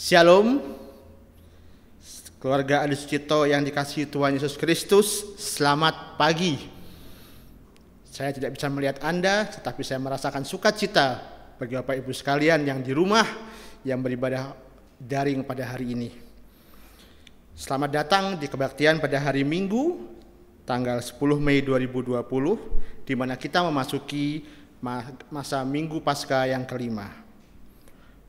Shalom, keluarga Adi Sucipto yang dikasihi Tuhan Yesus Kristus, selamat pagi. Saya tidak bisa melihat Anda, tetapi saya merasakan sukacita bagi Bapak Ibu sekalian yang di rumah, yang beribadah daring pada hari ini. Selamat datang di kebaktian pada hari Minggu, tanggal 10 Mei 2020, di mana kita memasuki masa Minggu Paskah yang kelima.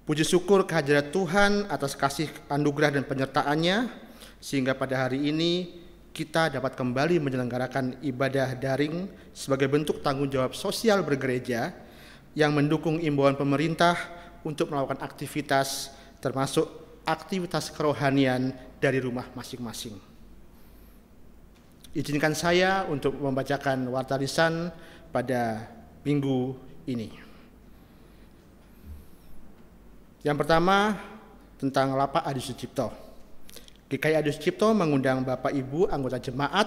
Puji syukur kehadirat Tuhan atas kasih anugerah dan penyertaan-Nya, sehingga pada hari ini kita dapat kembali menyelenggarakan ibadah daring sebagai bentuk tanggung jawab sosial bergereja yang mendukung imbauan pemerintah untuk melakukan aktivitas, termasuk aktivitas kerohanian dari rumah masing-masing. Izinkan saya untuk membacakan warta lisan pada minggu ini. Yang pertama, tentang Lapak Adi Sucipto. GKI Adi Sucipto mengundang Bapak Ibu anggota jemaat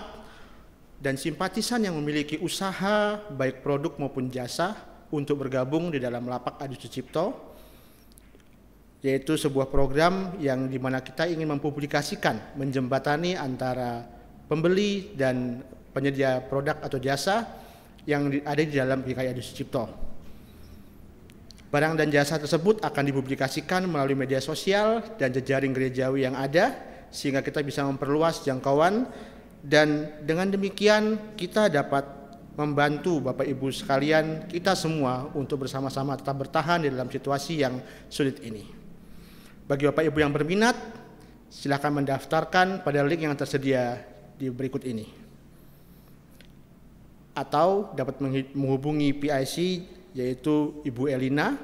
dan simpatisan yang memiliki usaha baik produk maupun jasa untuk bergabung di dalam Lapak Adi Sucipto, yaitu sebuah program yang dimana kita ingin mempublikasikan, menjembatani antara pembeli dan penyedia produk atau jasa yang ada di dalam GKI Adi Sucipto. Barang dan jasa tersebut akan dipublikasikan melalui media sosial dan jejaring gerejawi yang ada, sehingga kita bisa memperluas jangkauan, dan dengan demikian kita dapat membantu Bapak Ibu sekalian, kita semua untuk bersama-sama tetap bertahan di dalam situasi yang sulit ini. Bagi Bapak Ibu yang berminat, silakan mendaftarkan pada link yang tersedia di berikut ini, atau dapat menghubungi PIC, yaitu Ibu Elina,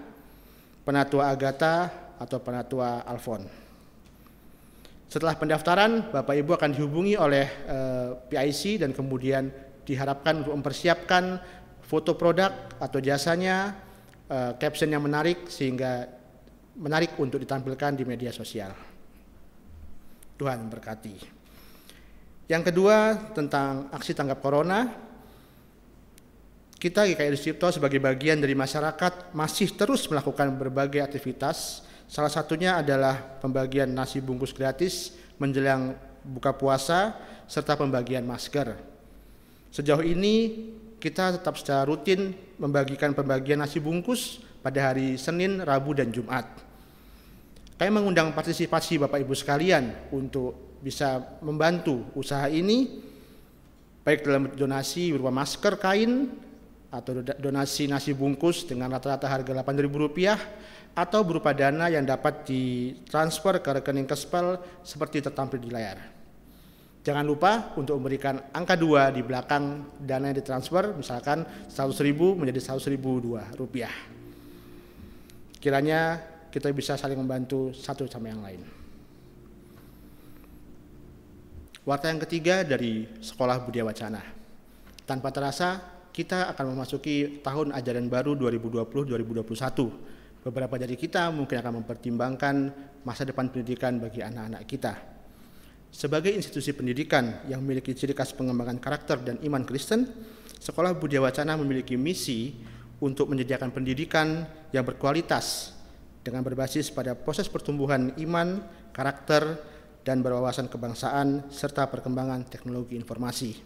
Penatua Agatha, atau Penatua Alfon. Setelah pendaftaran, Bapak Ibu akan dihubungi oleh PIC dan kemudian diharapkan untuk mempersiapkan foto produk atau jasanya, caption yang menarik sehingga menarik untuk ditampilkan di media sosial. Tuhan berkati. Yang kedua, tentang aksi tanggap corona. Kita GKI Adi Sucipto sebagai bagian dari masyarakat masih terus melakukan berbagai aktivitas. Salah satunya adalah pembagian nasi bungkus gratis menjelang buka puasa serta pembagian masker. Sejauh ini kita tetap secara rutin membagikan pembagian nasi bungkus pada hari Senin, Rabu, dan Jumat. Kami mengundang partisipasi Bapak Ibu sekalian untuk bisa membantu usaha ini, baik dalam donasi berupa masker kain, atau donasi nasi bungkus dengan rata-rata harga Rp8.000, atau berupa dana yang dapat ditransfer ke rekening Kespel seperti tertampil di layar. Jangan lupa untuk memberikan angka 2 di belakang dana yang ditransfer, misalkan Rp100.000 menjadi Rp100.002. Kiranya kita bisa saling membantu satu sama yang lain. Warta yang ketiga dari Sekolah Budia Wacana. Tanpa terasa, kita akan memasuki tahun ajaran baru 2020-2021. Beberapa dari kita mungkin akan mempertimbangkan masa depan pendidikan bagi anak-anak kita. Sebagai institusi pendidikan yang memiliki ciri khas pengembangan karakter dan iman Kristen, Sekolah Budia Wacana memiliki misi untuk menyediakan pendidikan yang berkualitas dengan berbasis pada proses pertumbuhan iman, karakter, dan berwawasan kebangsaan, serta perkembangan teknologi informasi.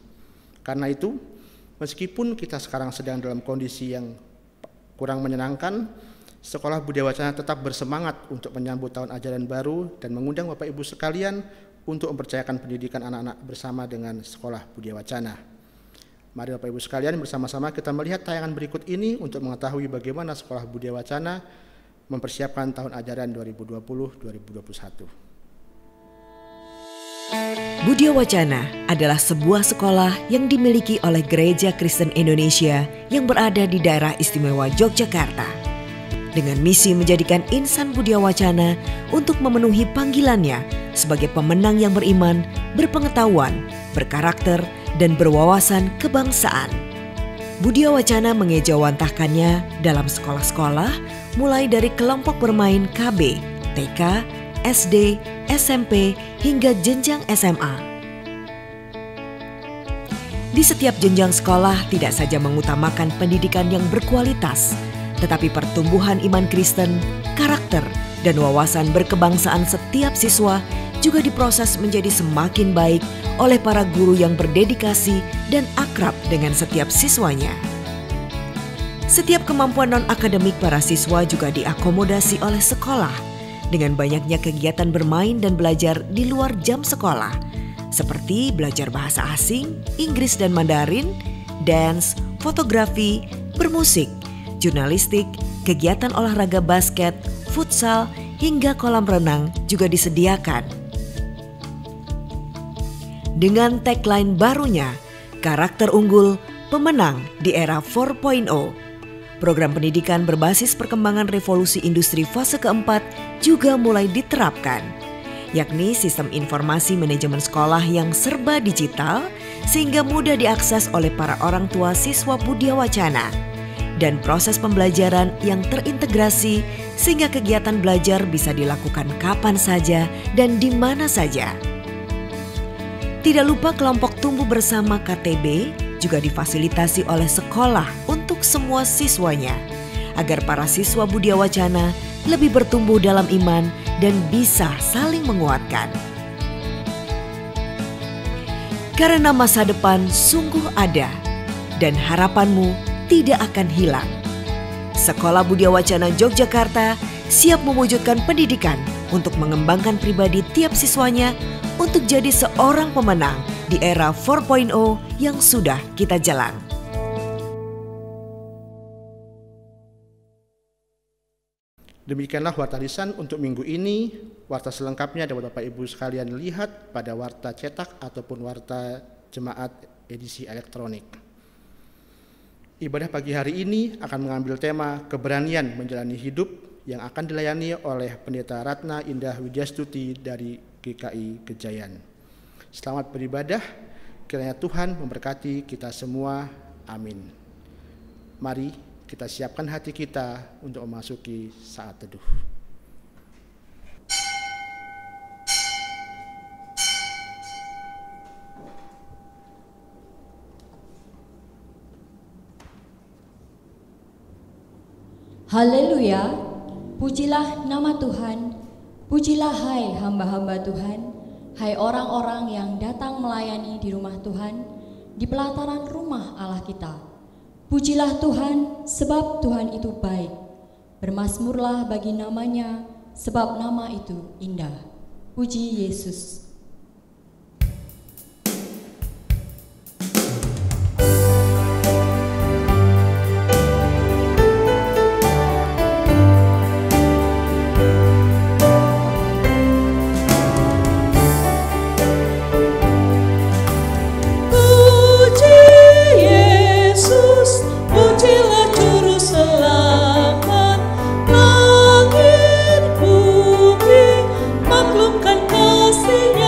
Karena itu, meskipun kita sekarang sedang dalam kondisi yang kurang menyenangkan, Sekolah Budia Wacana tetap bersemangat untuk menyambut tahun ajaran baru dan mengundang Bapak Ibu sekalian untuk mempercayakan pendidikan anak-anak bersama dengan Sekolah Budia Wacana. Mari Bapak Ibu sekalian bersama-sama kita melihat tayangan berikut ini untuk mengetahui bagaimana Sekolah Budia Wacana mempersiapkan tahun ajaran 2020-2021. Budia Wacana adalah sebuah sekolah yang dimiliki oleh Gereja Kristen Indonesia yang berada di daerah istimewa Yogyakarta, dengan misi menjadikan insan Budia Wacana untuk memenuhi panggilannya sebagai pemenang yang beriman, berpengetahuan, berkarakter, dan berwawasan kebangsaan. Budia Wacana mengejawantahkannya dalam sekolah-sekolah mulai dari kelompok bermain KB, TK, SD, SMP, hingga jenjang SMA. Di setiap jenjang sekolah tidak saja mengutamakan pendidikan yang berkualitas, tetapi pertumbuhan iman Kristen, karakter, dan wawasan berkebangsaan setiap siswa juga diproses menjadi semakin baik oleh para guru yang berdedikasi dan akrab dengan setiap siswanya. Setiap kemampuan non-akademik para siswa juga diakomodasi oleh sekolah dengan banyaknya kegiatan bermain dan belajar di luar jam sekolah, seperti belajar bahasa asing, Inggris dan Mandarin, dance, fotografi, bermusik, jurnalistik, kegiatan olahraga basket, futsal, hingga kolam renang juga disediakan. Dengan tagline barunya, karakter unggul, pemenang di era 4.0, program pendidikan berbasis perkembangan revolusi industri fase keempat juga mulai diterapkan, yakni sistem informasi manajemen sekolah yang serba digital sehingga mudah diakses oleh para orang tua siswa Budia Wacana, dan proses pembelajaran yang terintegrasi sehingga kegiatan belajar bisa dilakukan kapan saja dan di mana saja. Tidak lupa kelompok tumbuh bersama KTB juga difasilitasi oleh sekolah untuk semua siswanya, agar para siswa Budia Wacana lebih bertumbuh dalam iman dan bisa saling menguatkan. Karena masa depan sungguh ada dan harapanmu tidak akan hilang. Sekolah Budia Wacana Yogyakarta siap mewujudkan pendidikan untuk mengembangkan pribadi tiap siswanya untuk jadi seorang pemenang di era 4.0 yang sudah kita jalan. Demikianlah warta lisan untuk minggu ini. Warta selengkapnya dapat Bapak Ibu sekalian lihat pada warta cetak ataupun warta jemaat edisi elektronik. Ibadah pagi hari ini akan mengambil tema keberanian menjalani hidup yang akan dilayani oleh Pendeta Ratna Indah Widyastuti dari GKI Kejayan. Selamat beribadah, kiranya Tuhan memberkati kita semua. Amin. Mari kita siapkan hati kita untuk memasuki saat teduh. Haleluya, pujilah nama Tuhan, pujilah hai hamba-hamba Tuhan, hai orang-orang yang datang melayani di rumah Tuhan, di pelataran rumah Allah kita. Pujilah Tuhan, sebab Tuhan itu baik. Bermazmurlah bagi namanya, sebab nama itu indah. Puji Yesus. Maklumkan kasih-Nya.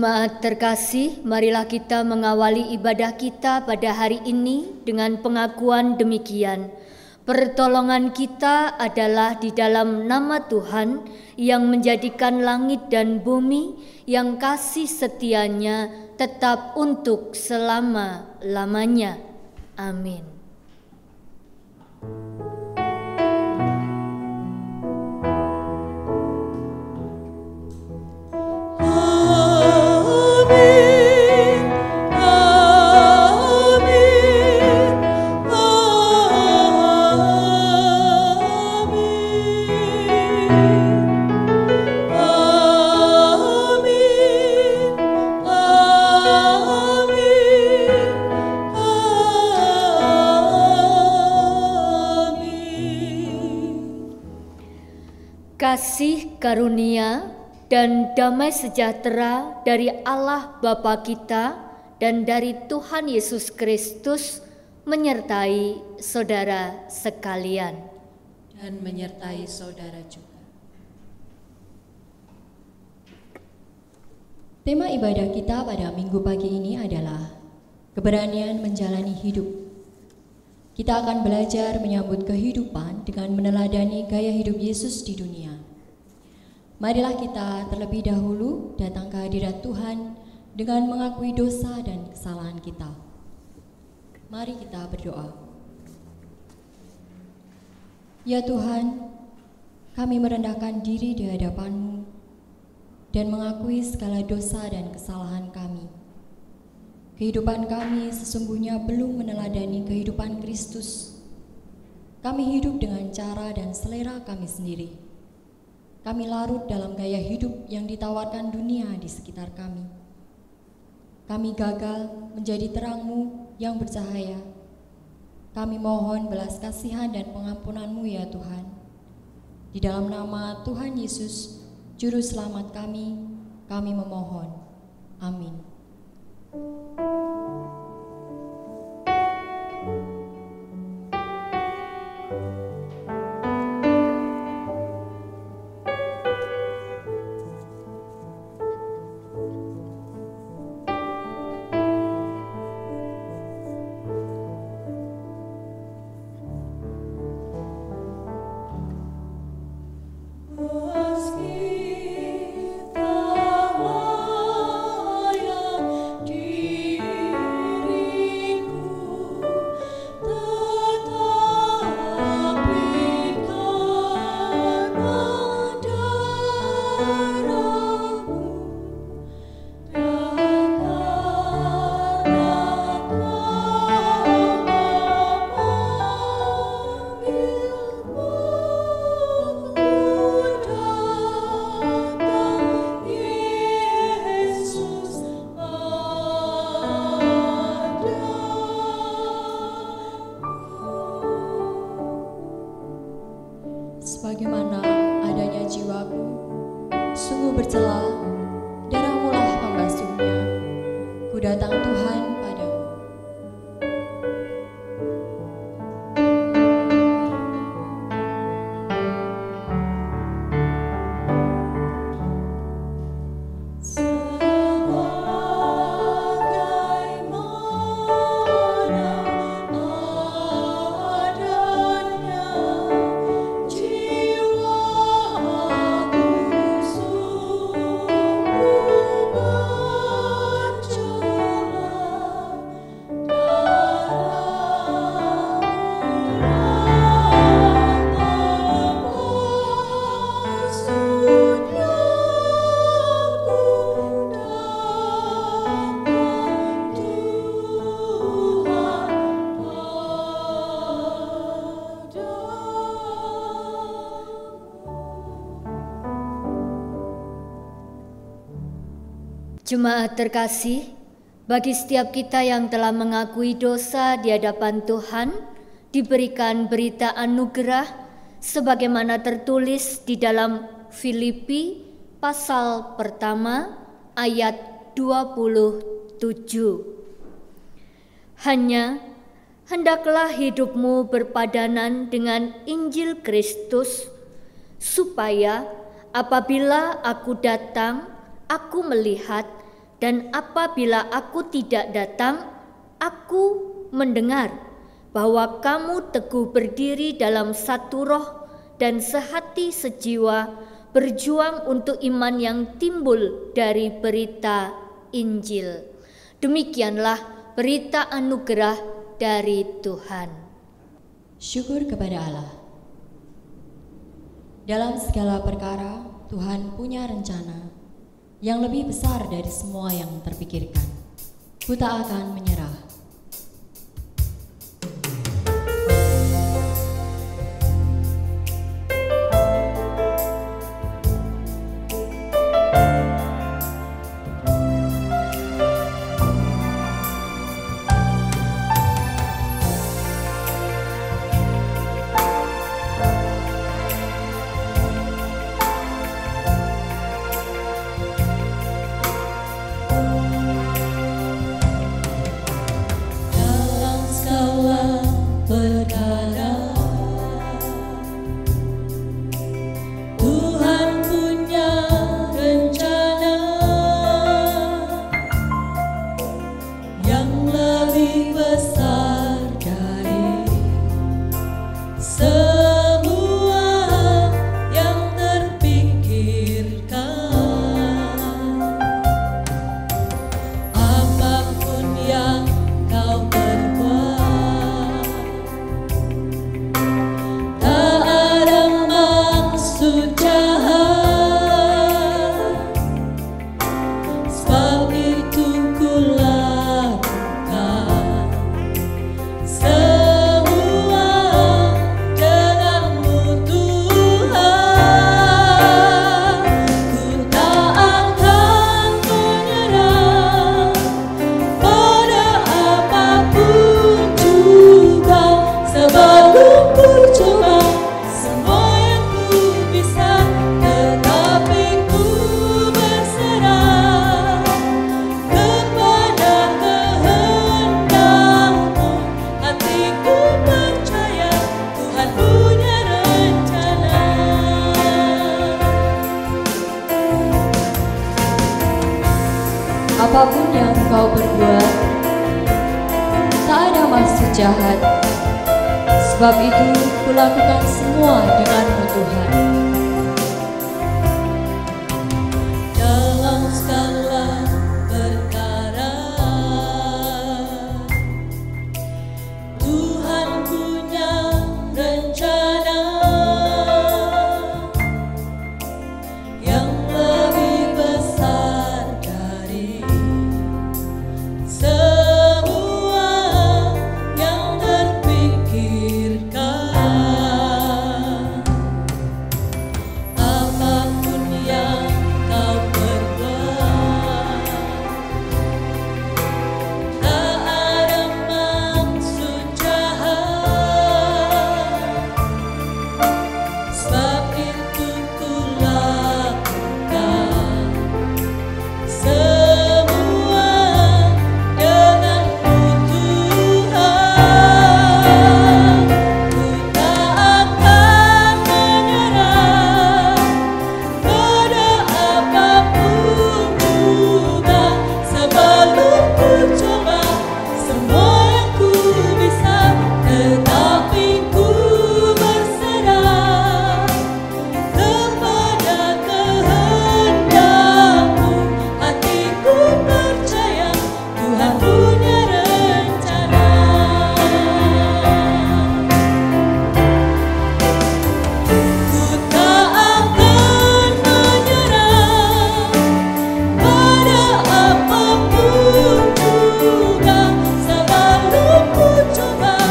Jemaat terkasih, marilah kita mengawali ibadah kita pada hari ini dengan pengakuan demikian. Pertolongan kita adalah di dalam nama Tuhan yang menjadikan langit dan bumi, yang kasih setianya tetap untuk selama-lamanya. Amin. Kasih karunia dan damai sejahtera dari Allah Bapa kita dan dari Tuhan Yesus Kristus menyertai saudara sekalian. Dan menyertai saudara juga. Tema ibadah kita pada minggu pagi ini adalah keberanian menjalani hidup. Kita akan belajar menyambut kehidupan dengan meneladani gaya hidup Yesus di dunia. Marilah kita terlebih dahulu datang ke hadirat Tuhan dengan mengakui dosa dan kesalahan kita. Mari kita berdoa. Ya Tuhan, kami merendahkan diri di hadapan-Mu dan mengakui segala dosa dan kesalahan kami. Kehidupan kami sesungguhnya belum meneladani kehidupan Kristus. Kami hidup dengan cara dan selera kami sendiri. Kami larut dalam gaya hidup yang ditawarkan dunia di sekitar kami. Kami gagal menjadi terang-Mu yang bercahaya. Kami mohon belas kasihan dan pengampunan-Mu ya Tuhan. Di dalam nama Tuhan Yesus, Juru Selamat kami memohon. Amin. Sebagaimana adanya jiwaku, sungguh bercela, darah-Mu lah pembasuhnya. Ku datang Tuhan padamu. Jemaat terkasih, bagi setiap kita yang telah mengakui dosa di hadapan Tuhan, diberikan berita anugerah sebagaimana tertulis di dalam Filipi pasal pertama ayat 27. Hanya hendaklah hidupmu berpadanan dengan Injil Kristus, supaya apabila aku datang, aku melihat Dan apabila aku tidak datang, aku mendengar bahwa kamu teguh berdiri dalam satu roh dan sehati sejiwa, berjuang untuk iman yang timbul dari berita Injil. Demikianlah berita anugerah dari Tuhan. Syukur kepada Allah. Dalam segala perkara, Tuhan punya rencana yang lebih besar dari semua yang terpikirkan. Ku tak akan menyerah. Apapun yang kau berbuat, tak ada maksud jahat. Sebab itu kulakukan semua dengan-Mu Tuhan. Dalam segala perkara, Tuhan punya rencana yang lebih besar dari semua yang terpikirkan. Apapun yang kau perbuat, tak ada maksud jahat. Sebab itu kulakukan semua dengan-Mu Tuhan. Ku tak akan menyerah pada apapun juga. Sebelum ku coba semua yang ku bisa, tetapi ku berserah kepada kehendak-Mu. Hatiku percaya Tuhan punya rencana. Ku tak akan menyerah pada apapun juga. Sebelum ku coba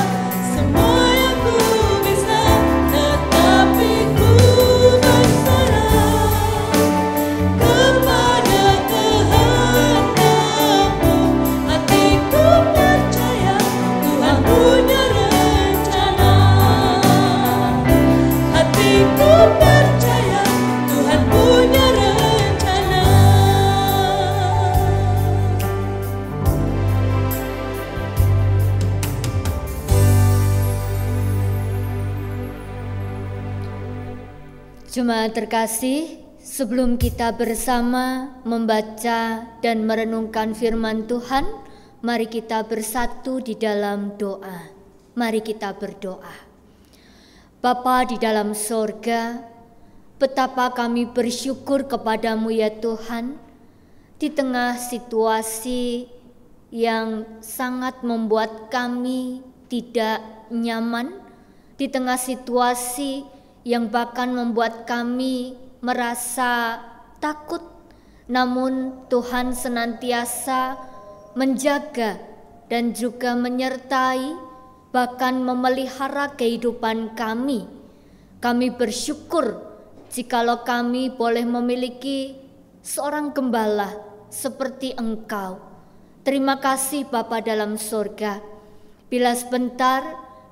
semua yang ku bisa, tetapi ku berserah kepada kehendak-Mu. Hatiku percaya Tuhan punya rencana. Hatiku percaya Tuhan punya rencana. Jemaat terkasih, sebelum kita bersama membaca dan merenungkan firman Tuhan, mari kita bersatu di dalam doa. Mari kita berdoa. Bapa di dalam sorga, betapa kami bersyukur kepadamu ya Tuhan, di tengah situasi yang sangat membuat kami tidak nyaman, di tengah situasi yang bahkan membuat kami merasa takut, namun Tuhan senantiasa menjaga dan juga menyertai, bahkan memelihara kehidupan kami. Kami bersyukur jikalau kami boleh memiliki seorang gembala seperti Engkau. Terima kasih Bapa dalam surga. Bila sebentar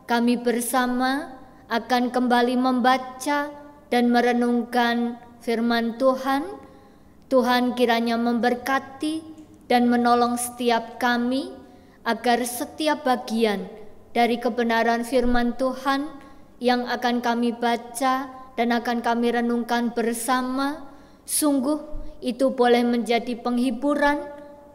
kami bersama akan kembali membaca dan merenungkan firman Tuhan, Tuhan kiranya memberkati dan menolong setiap kami agar setiap bagian dari kebenaran firman Tuhan yang akan kami baca dan akan kami renungkan bersama, sungguh itu boleh menjadi penghiburan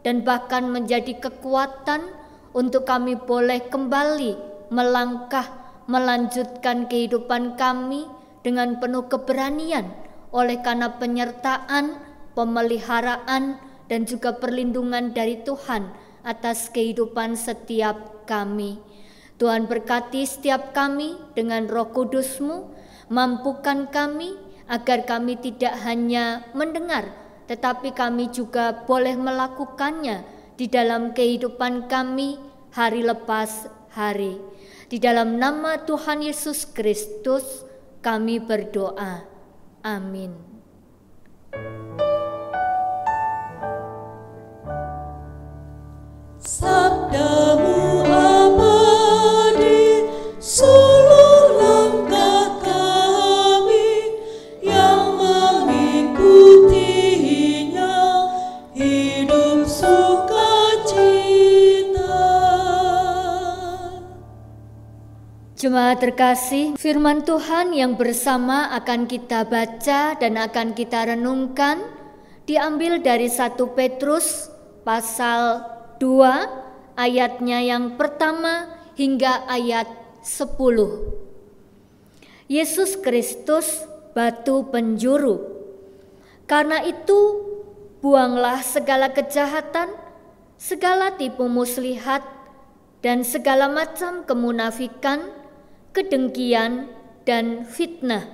dan bahkan menjadi kekuatan untuk kami boleh kembali melangkah melanjutkan kehidupan kami dengan penuh keberanian oleh karena penyertaan, pemeliharaan, dan juga perlindungan dari Tuhan atas kehidupan setiap kami. Tuhan berkati setiap kami dengan Roh Kudus-Mu, mampukan kami agar kami tidak hanya mendengar, tetapi kami juga boleh melakukannya di dalam kehidupan kami hari lepas hari. Di dalam nama Tuhan Yesus Kristus kami berdoa. Amin. Sabdamu abadi, sulur langkah kami yang mengikutinya, hidup sukacita. Jemaat terkasih, firman Tuhan yang bersama akan kita baca dan akan kita renungkan diambil dari 1 Petrus pasal 2 ayatnya yang pertama hingga ayat 10. Yesus Kristus batu penjuru. Karena itu buanglah segala kejahatan, segala tipu muslihat, dan segala macam kemunafikan, kedengkian, dan fitnah.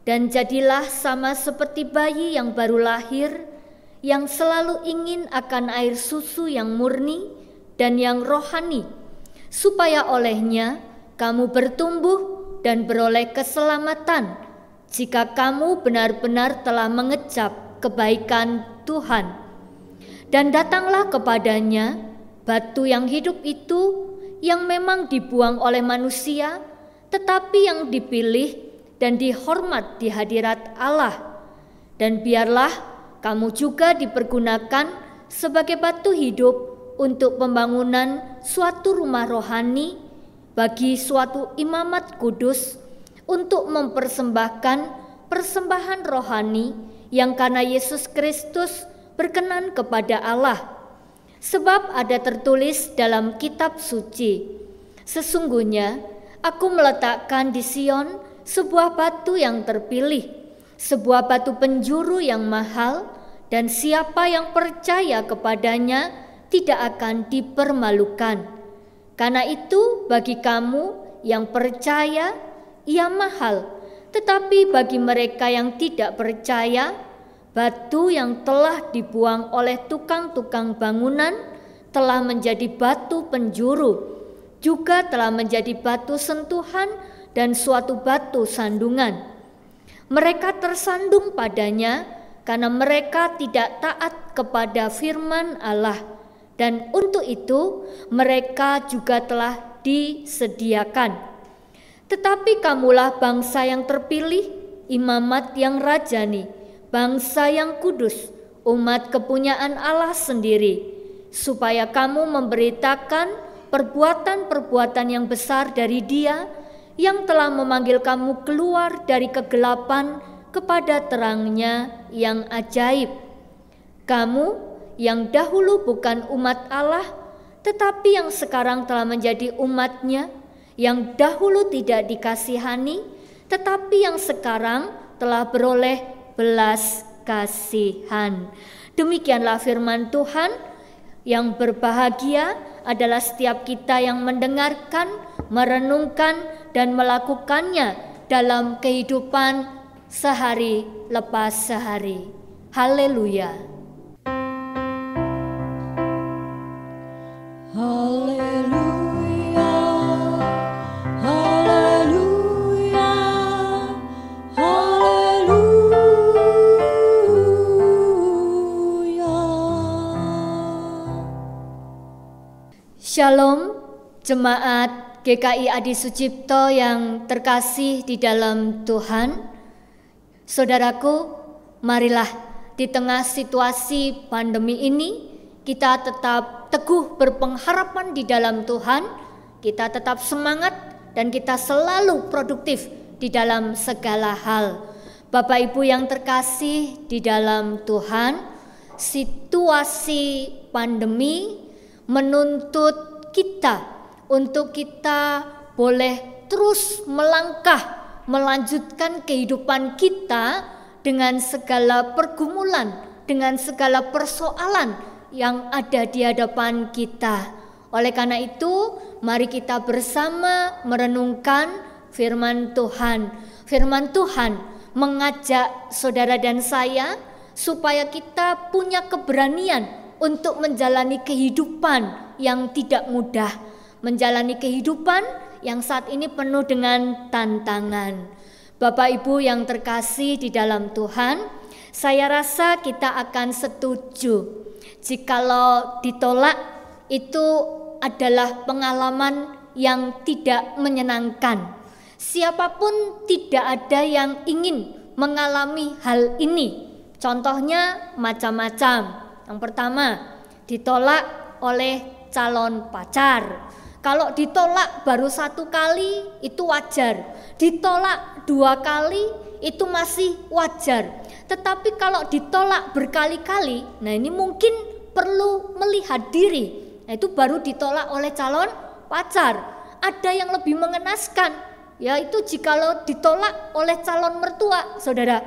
Dan jadilah sama seperti bayi yang baru lahir, yang selalu ingin akan air susu yang murni dan yang rohani, supaya olehnya kamu bertumbuh dan beroleh keselamatan, jika kamu benar-benar telah mengecap kebaikan Tuhan. Dan datanglah kepadanya batu yang hidup itu, yang memang dibuang oleh manusia, tetapi yang dipilih dan dihormat di hadirat Allah. Dan biarlah kamu juga dipergunakan sebagai batu hidup untuk pembangunan suatu rumah rohani bagi suatu imamat kudus, untuk mempersembahkan persembahan rohani yang karena Yesus Kristus berkenan kepada Allah. Sebab ada tertulis dalam kitab suci, sesungguhnya aku meletakkan di Sion sebuah batu yang terpilih, sebuah batu penjuru yang mahal, dan siapa yang percaya kepadanya tidak akan dipermalukan. Karena itu bagi kamu yang percaya, ia mahal, tetapi bagi mereka yang tidak percaya, batu yang telah dibuang oleh tukang-tukang bangunan telah menjadi batu penjuru, juga telah menjadi batu sentuhan dan suatu batu sandungan. Mereka tersandung padanya karena mereka tidak taat kepada firman Allah, dan untuk itu mereka juga telah disediakan. Tetapi kamulah bangsa yang terpilih, imamat yang rajani, bangsa yang kudus, umat kepunyaan Allah sendiri, supaya kamu memberitakan perbuatan-perbuatan yang besar dari Dia yang telah memanggil kamu keluar dari kegelapan kepada terangnya yang ajaib. Kamu yang dahulu bukan umat Allah, tetapi yang sekarang telah menjadi umat-Nya, yang dahulu tidak dikasihani, tetapi yang sekarang telah beroleh belas kasihan. Demikianlah firman Tuhan. Yang berbahagia adalah setiap kita yang mendengarkan, merenungkan, dan melakukannya dalam kehidupan sehari lepas sehari. Haleluya. Haleluya, haleluya, haleluya. Shalom, jemaat GKI Adi Sucipto yang terkasih di dalam Tuhan. Saudaraku, marilah di tengah situasi pandemi ini kita tetap teguh berpengharapan di dalam Tuhan, kita tetap semangat dan kita selalu produktif di dalam segala hal. Bapak Ibu yang terkasih di dalam Tuhan, situasi pandemi menuntut kita untuk kita boleh terus melangkah, melanjutkan kehidupan kita dengan segala pergumulan, dengan segala persoalan yang ada di hadapan kita. Oleh karena itu, mari kita bersama merenungkan firman Tuhan. Firman Tuhan mengajak saudara dan saya supaya kita punya keberanian untuk menjalani kehidupan yang tidak mudah, menjalani kehidupan yang saat ini penuh dengan tantangan. Bapak Ibu yang terkasih di dalam Tuhan, saya rasa kita akan setuju jikalau ditolak itu adalah pengalaman yang tidak menyenangkan. Siapapun tidak ada yang ingin mengalami hal ini. Contohnya macam-macam. Yang pertama, ditolak oleh calon pacar. Kalau ditolak baru 1 kali itu wajar. Ditolak 2 kali itu masih wajar. Tetapi kalau ditolak berkali-kali, nah ini mungkin perlu melihat diri. Nah itu baru ditolak oleh calon pacar. Ada yang lebih mengenaskan, yaitu jikalau ditolak oleh calon mertua, saudara.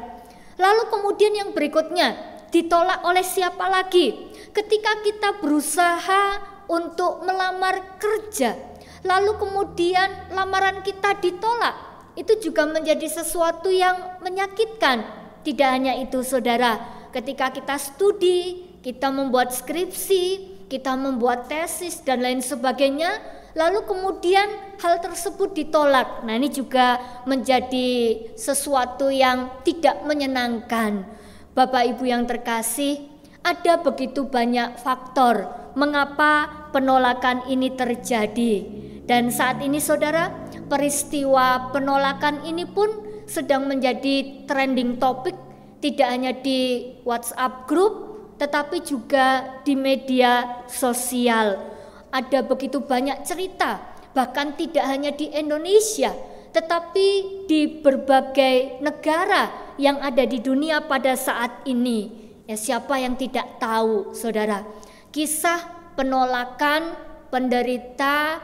Lalu kemudian yang berikutnya, ditolak oleh siapa lagi? Ketika kita berusaha untuk melamar kerja, lalu kemudian lamaran kita ditolak, itu juga menjadi sesuatu yang menyakitkan. Tidak hanya itu, saudara, ketika kita studi, kita membuat skripsi, kita membuat tesis dan lain sebagainya, lalu kemudian hal tersebut ditolak. Nah ini juga menjadi sesuatu yang tidak menyenangkan. Bapak Ibu yang terkasih, ada begitu banyak faktor mengapa penolakan ini terjadi. Dan saat ini saudara, peristiwa penolakan ini pun sedang menjadi trending topik, tidak hanya di WhatsApp group, tetapi juga di media sosial. Ada begitu banyak cerita, bahkan tidak hanya di Indonesia, tetapi di berbagai negara yang ada di dunia pada saat ini. Ya, siapa yang tidak tahu, saudara, kisah penolakan penderita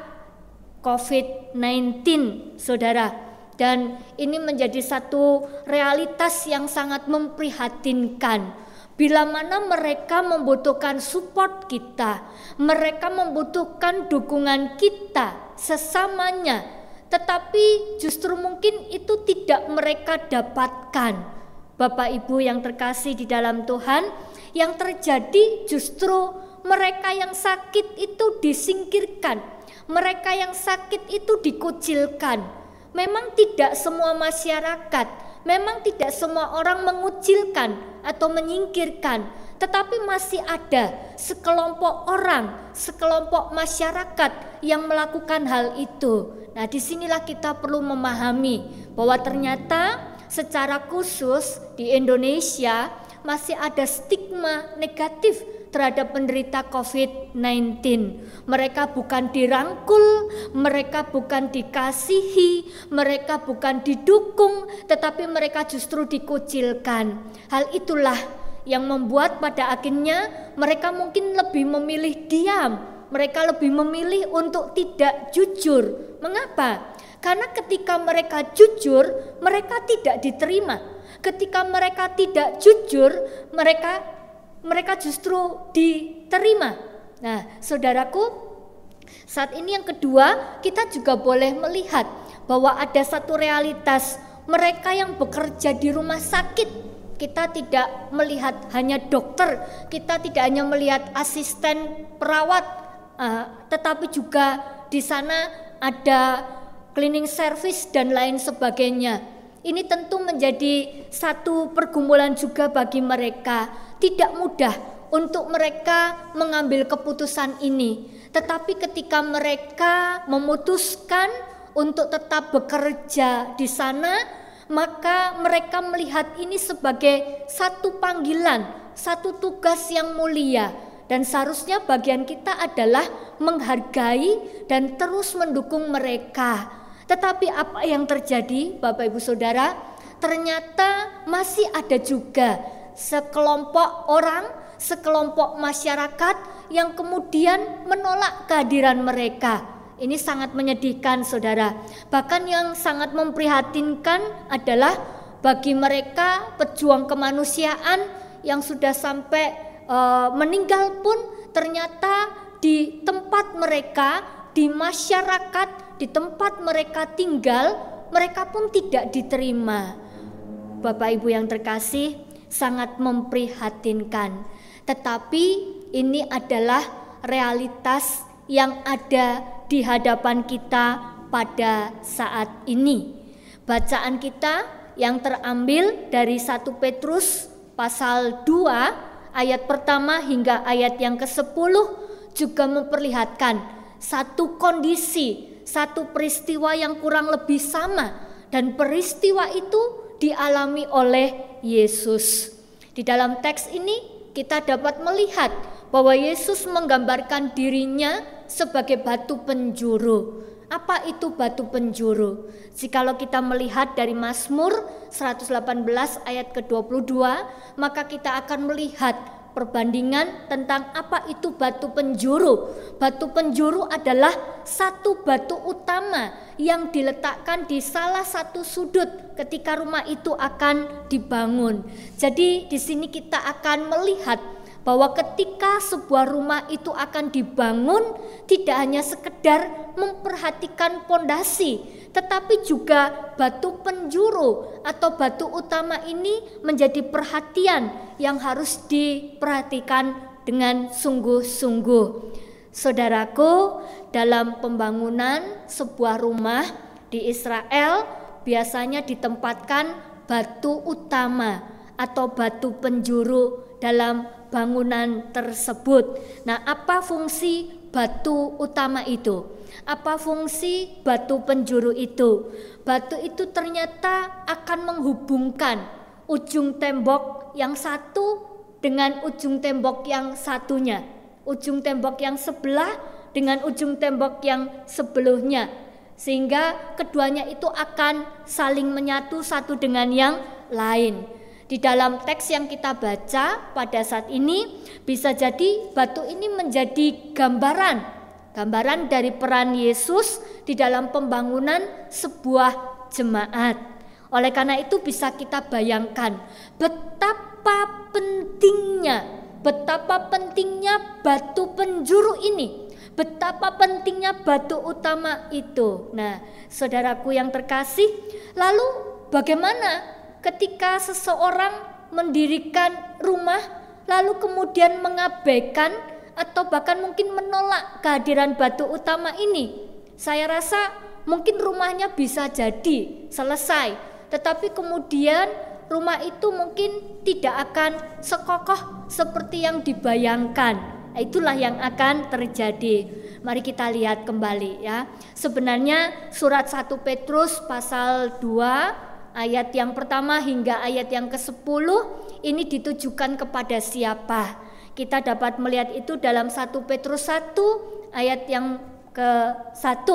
COVID-19, saudara. Dan ini menjadi satu realitas yang sangat memprihatinkan. Bila mana mereka membutuhkan support kita, mereka membutuhkan dukungan kita sesamanya, tetapi justru mungkin itu tidak mereka dapatkan. Bapak Ibu yang terkasih di dalam Tuhan, yang terjadi justru mereka yang sakit itu disingkirkan, mereka yang sakit itu dikucilkan. Memang tidak semua masyarakat, memang tidak semua orang mengucilkan atau menyingkirkan, tetapi masih ada sekelompok orang, sekelompok masyarakat yang melakukan hal itu. Nah, disinilah kita perlu memahami bahwa ternyata secara khusus di Indonesia masih ada stigma negatif terhadap penderita COVID-19. Mereka bukan dirangkul, mereka bukan dikasihi, mereka bukan didukung, tetapi mereka justru dikucilkan. Hal itulah yang membuat pada akhirnya mereka mungkin lebih memilih diam, mereka lebih memilih untuk tidak jujur. Mengapa? Karena ketika mereka jujur, mereka tidak diterima. Ketika mereka tidak jujur, mereka justru diterima. Nah, saudaraku, saat ini yang kedua, kita juga boleh melihat bahwa ada satu realitas mereka yang bekerja di rumah sakit. Kita tidak melihat hanya dokter, kita tidak hanya melihat asisten perawat, tetapi juga di sana ada cleaning service dan lain sebagainya. Ini tentu menjadi satu pergumulan juga bagi mereka. Tidak mudah untuk mereka mengambil keputusan ini. Tetapi ketika mereka memutuskan untuk tetap bekerja di sana, maka mereka melihat ini sebagai satu panggilan, satu tugas yang mulia. Dan seharusnya bagian kita adalah menghargai dan terus mendukung mereka. Tetapi apa yang terjadi, Bapak Ibu Saudara? Ternyata masih ada juga sekelompok orang, sekelompok masyarakat yang kemudian menolak kehadiran mereka. Ini sangat menyedihkan, Saudara. Bahkan yang sangat memprihatinkan adalah bagi mereka pejuang kemanusiaan yang sudah sampai meninggal pun ternyata di tempat mereka, di masyarakat, di tempat mereka tinggal, mereka pun tidak diterima. Bapak Ibu yang terkasih, sangat memprihatinkan. Tetapi ini adalah realitas yang ada di hadapan kita pada saat ini. Bacaan kita yang terambil dari 1 Petrus pasal 2 ayat pertama hingga ayat yang ke-10 juga memperlihatkan satu kondisi, satu peristiwa yang kurang lebih sama, dan peristiwa itu dialami oleh Yesus. Di dalam teks ini kita dapat melihat bahwa Yesus menggambarkan dirinya sebagai batu penjuru. Apa itu batu penjuru? Jikalau kita melihat dari Mazmur 118 ayat ke-22, maka kita akan melihat perbandingan tentang apa itu batu penjuru. Batu penjuru adalah satu batu utama yang diletakkan di salah satu sudut ketika rumah itu akan dibangun. Jadi di sini kita akan melihat bahwa ketika sebuah rumah itu akan dibangun, tidak hanya sekedar memperhatikan pondasi, tetapi juga batu penjuru atau batu utama ini menjadi perhatian yang harus diperhatikan dengan sungguh-sungguh. Saudaraku, dalam pembangunan sebuah rumah di Israel biasanya ditempatkan batu utama atau batu penjuru dalam bangunan tersebut. Nah, apa fungsi batu utama itu? Apa fungsi batu penjuru itu? Batu itu ternyata akan menghubungkan ujung tembok yang satu dengan ujung tembok yang satunya, ujung tembok yang sebelah dengan ujung tembok yang sebelumnya, sehingga keduanya itu akan saling menyatu satu dengan yang lain. Di dalam teks yang kita baca pada saat ini, bisa jadi batu ini menjadi gambaran dari peran Yesus di dalam pembangunan sebuah jemaat. Oleh karena itu bisa kita bayangkan betapa pentingnya batu penjuru ini, betapa pentingnya batu utama itu. Nah, saudaraku yang terkasih, lalu bagaimana ketika seseorang mendirikan rumah lalu kemudian mengabaikan atau bahkan mungkin menolak kehadiran batu utama ini? Saya rasa mungkin rumahnya bisa jadi selesai, tetapi kemudian rumah itu mungkin tidak akan sekokoh seperti yang dibayangkan. Itulah yang akan terjadi. Mari kita lihat kembali ya. Sebenarnya surat 1 Petrus pasal 2 ayat yang pertama hingga ayat yang ke-10 ini ditujukan kepada siapa? Kita dapat melihat itu dalam 1 Petrus 1 ayat yang ke-1.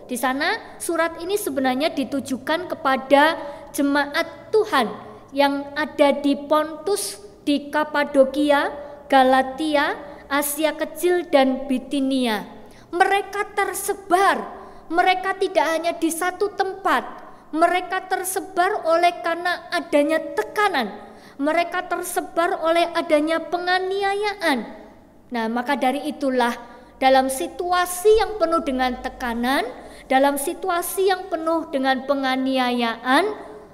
Di sana surat ini sebenarnya ditujukan kepada jemaat Tuhan yang ada di Pontus, di Kapadokia, Galatia, Asia Kecil dan Bitinia. Mereka tersebar, mereka tidak hanya di satu tempat, mereka tersebar oleh karena adanya tekanan. Mereka tersebar oleh adanya penganiayaan. Nah, maka dari itulah dalam situasi yang penuh dengan tekanan, dalam situasi yang penuh dengan penganiayaan,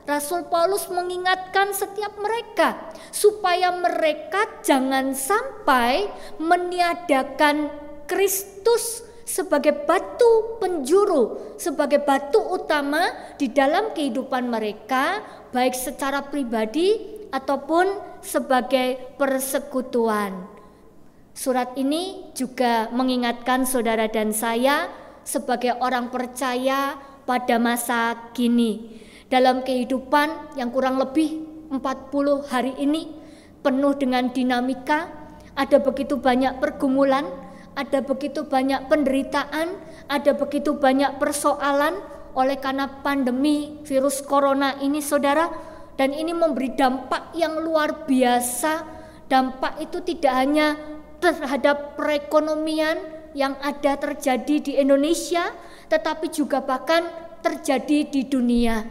Rasul Paulus mengingatkan setiap mereka supaya mereka jangan sampai meniadakan Kristus sebagai batu penjuru, sebagai batu utama di dalam kehidupan mereka, baik secara pribadi ataupun sebagai persekutuan. Surat ini juga mengingatkan saudara dan saya sebagai orang percaya pada masa kini. Dalam kehidupan yang kurang lebih 40 hari ini penuh dengan dinamika, ada begitu banyak pergumulan, ada begitu banyak penderitaan, ada begitu banyak persoalan oleh karena pandemi virus corona ini saudara. Dan ini memberi dampak yang luar biasa. Dampak itu tidak hanya terhadap perekonomian yang ada terjadi di Indonesia, tetapi juga bahkan terjadi di dunia.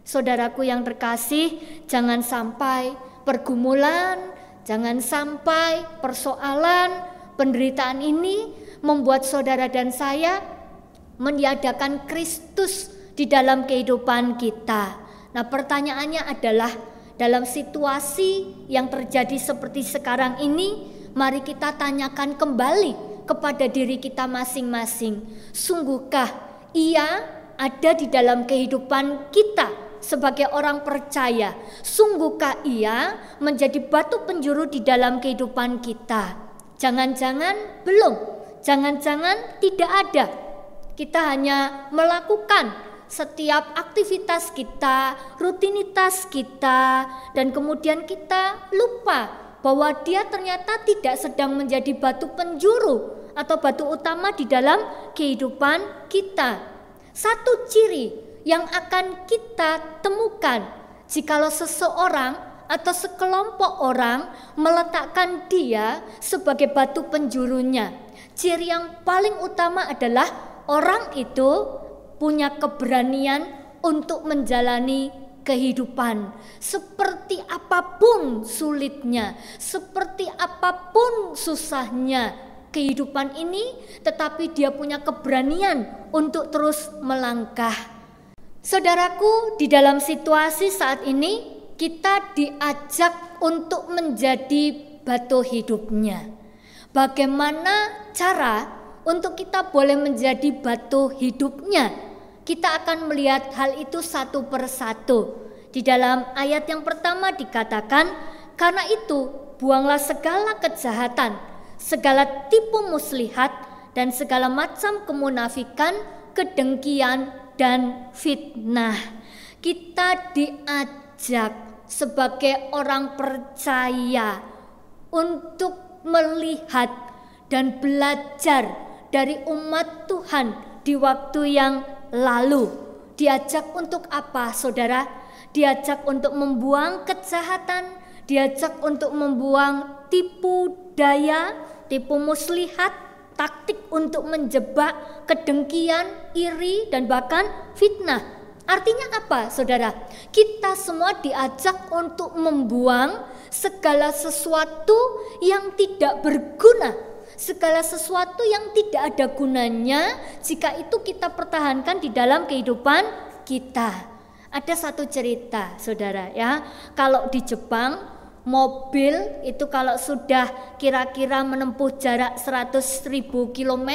Saudaraku yang terkasih, jangan sampai pergumulan, jangan sampai persoalan, penderitaan ini membuat saudara dan saya meniadakan Kristus di dalam kehidupan kita. Nah, pertanyaannya adalah dalam situasi yang terjadi seperti sekarang ini, mari kita tanyakan kembali kepada diri kita masing-masing. Sungguhkah ia ada di dalam kehidupan kita sebagai orang percaya? Sungguhkah ia menjadi batu penjuru di dalam kehidupan kita? Jangan-jangan belum, jangan-jangan tidak ada. Kita hanya melakukan setiap aktivitas kita, rutinitas kita, dan kemudian kita lupa bahwa dia ternyata tidak sedang menjadi batu penjuru atau batu utama di dalam kehidupan kita. Satu ciri yang akan kita temukan jikalau seseorang atau sekelompok orang meletakkan dia sebagai batu penjurunya, ciri yang paling utama adalah orang itu punya keberanian untuk menjalani kehidupan. Seperti apapun sulitnya, seperti apapun susahnya kehidupan ini, tetapi dia punya keberanian untuk terus melangkah. Saudaraku, di dalam situasi saat ini kita diajak untuk menjadi batu hidupnya. Bagaimana cara untuk kita boleh menjadi batu hidupnya? Kita akan melihat hal itu satu persatu. Di dalam ayat yang pertama dikatakan, karena itu buanglah segala kejahatan, segala tipu muslihat, dan segala macam kemunafikan, kedengkian, dan fitnah. Kita diajak sebagai orang percaya untuk melihat dan belajar dari umat Tuhan di waktu yang lalu. Diajak untuk apa, saudara? Diajak untuk membuang kejahatan, diajak untuk membuang tipu daya, tipu muslihat, taktik untuk menjebak, kedengkian, iri, dan bahkan fitnah. Artinya apa, saudara? Kita semua diajak untuk membuang segala sesuatu yang tidak berguna, segala sesuatu yang tidak ada gunanya jika itu kita pertahankan di dalam kehidupan kita. Ada satu cerita, saudara, ya. Kalau di Jepang, mobil itu kalau sudah kira-kira menempuh jarak 100.000 km,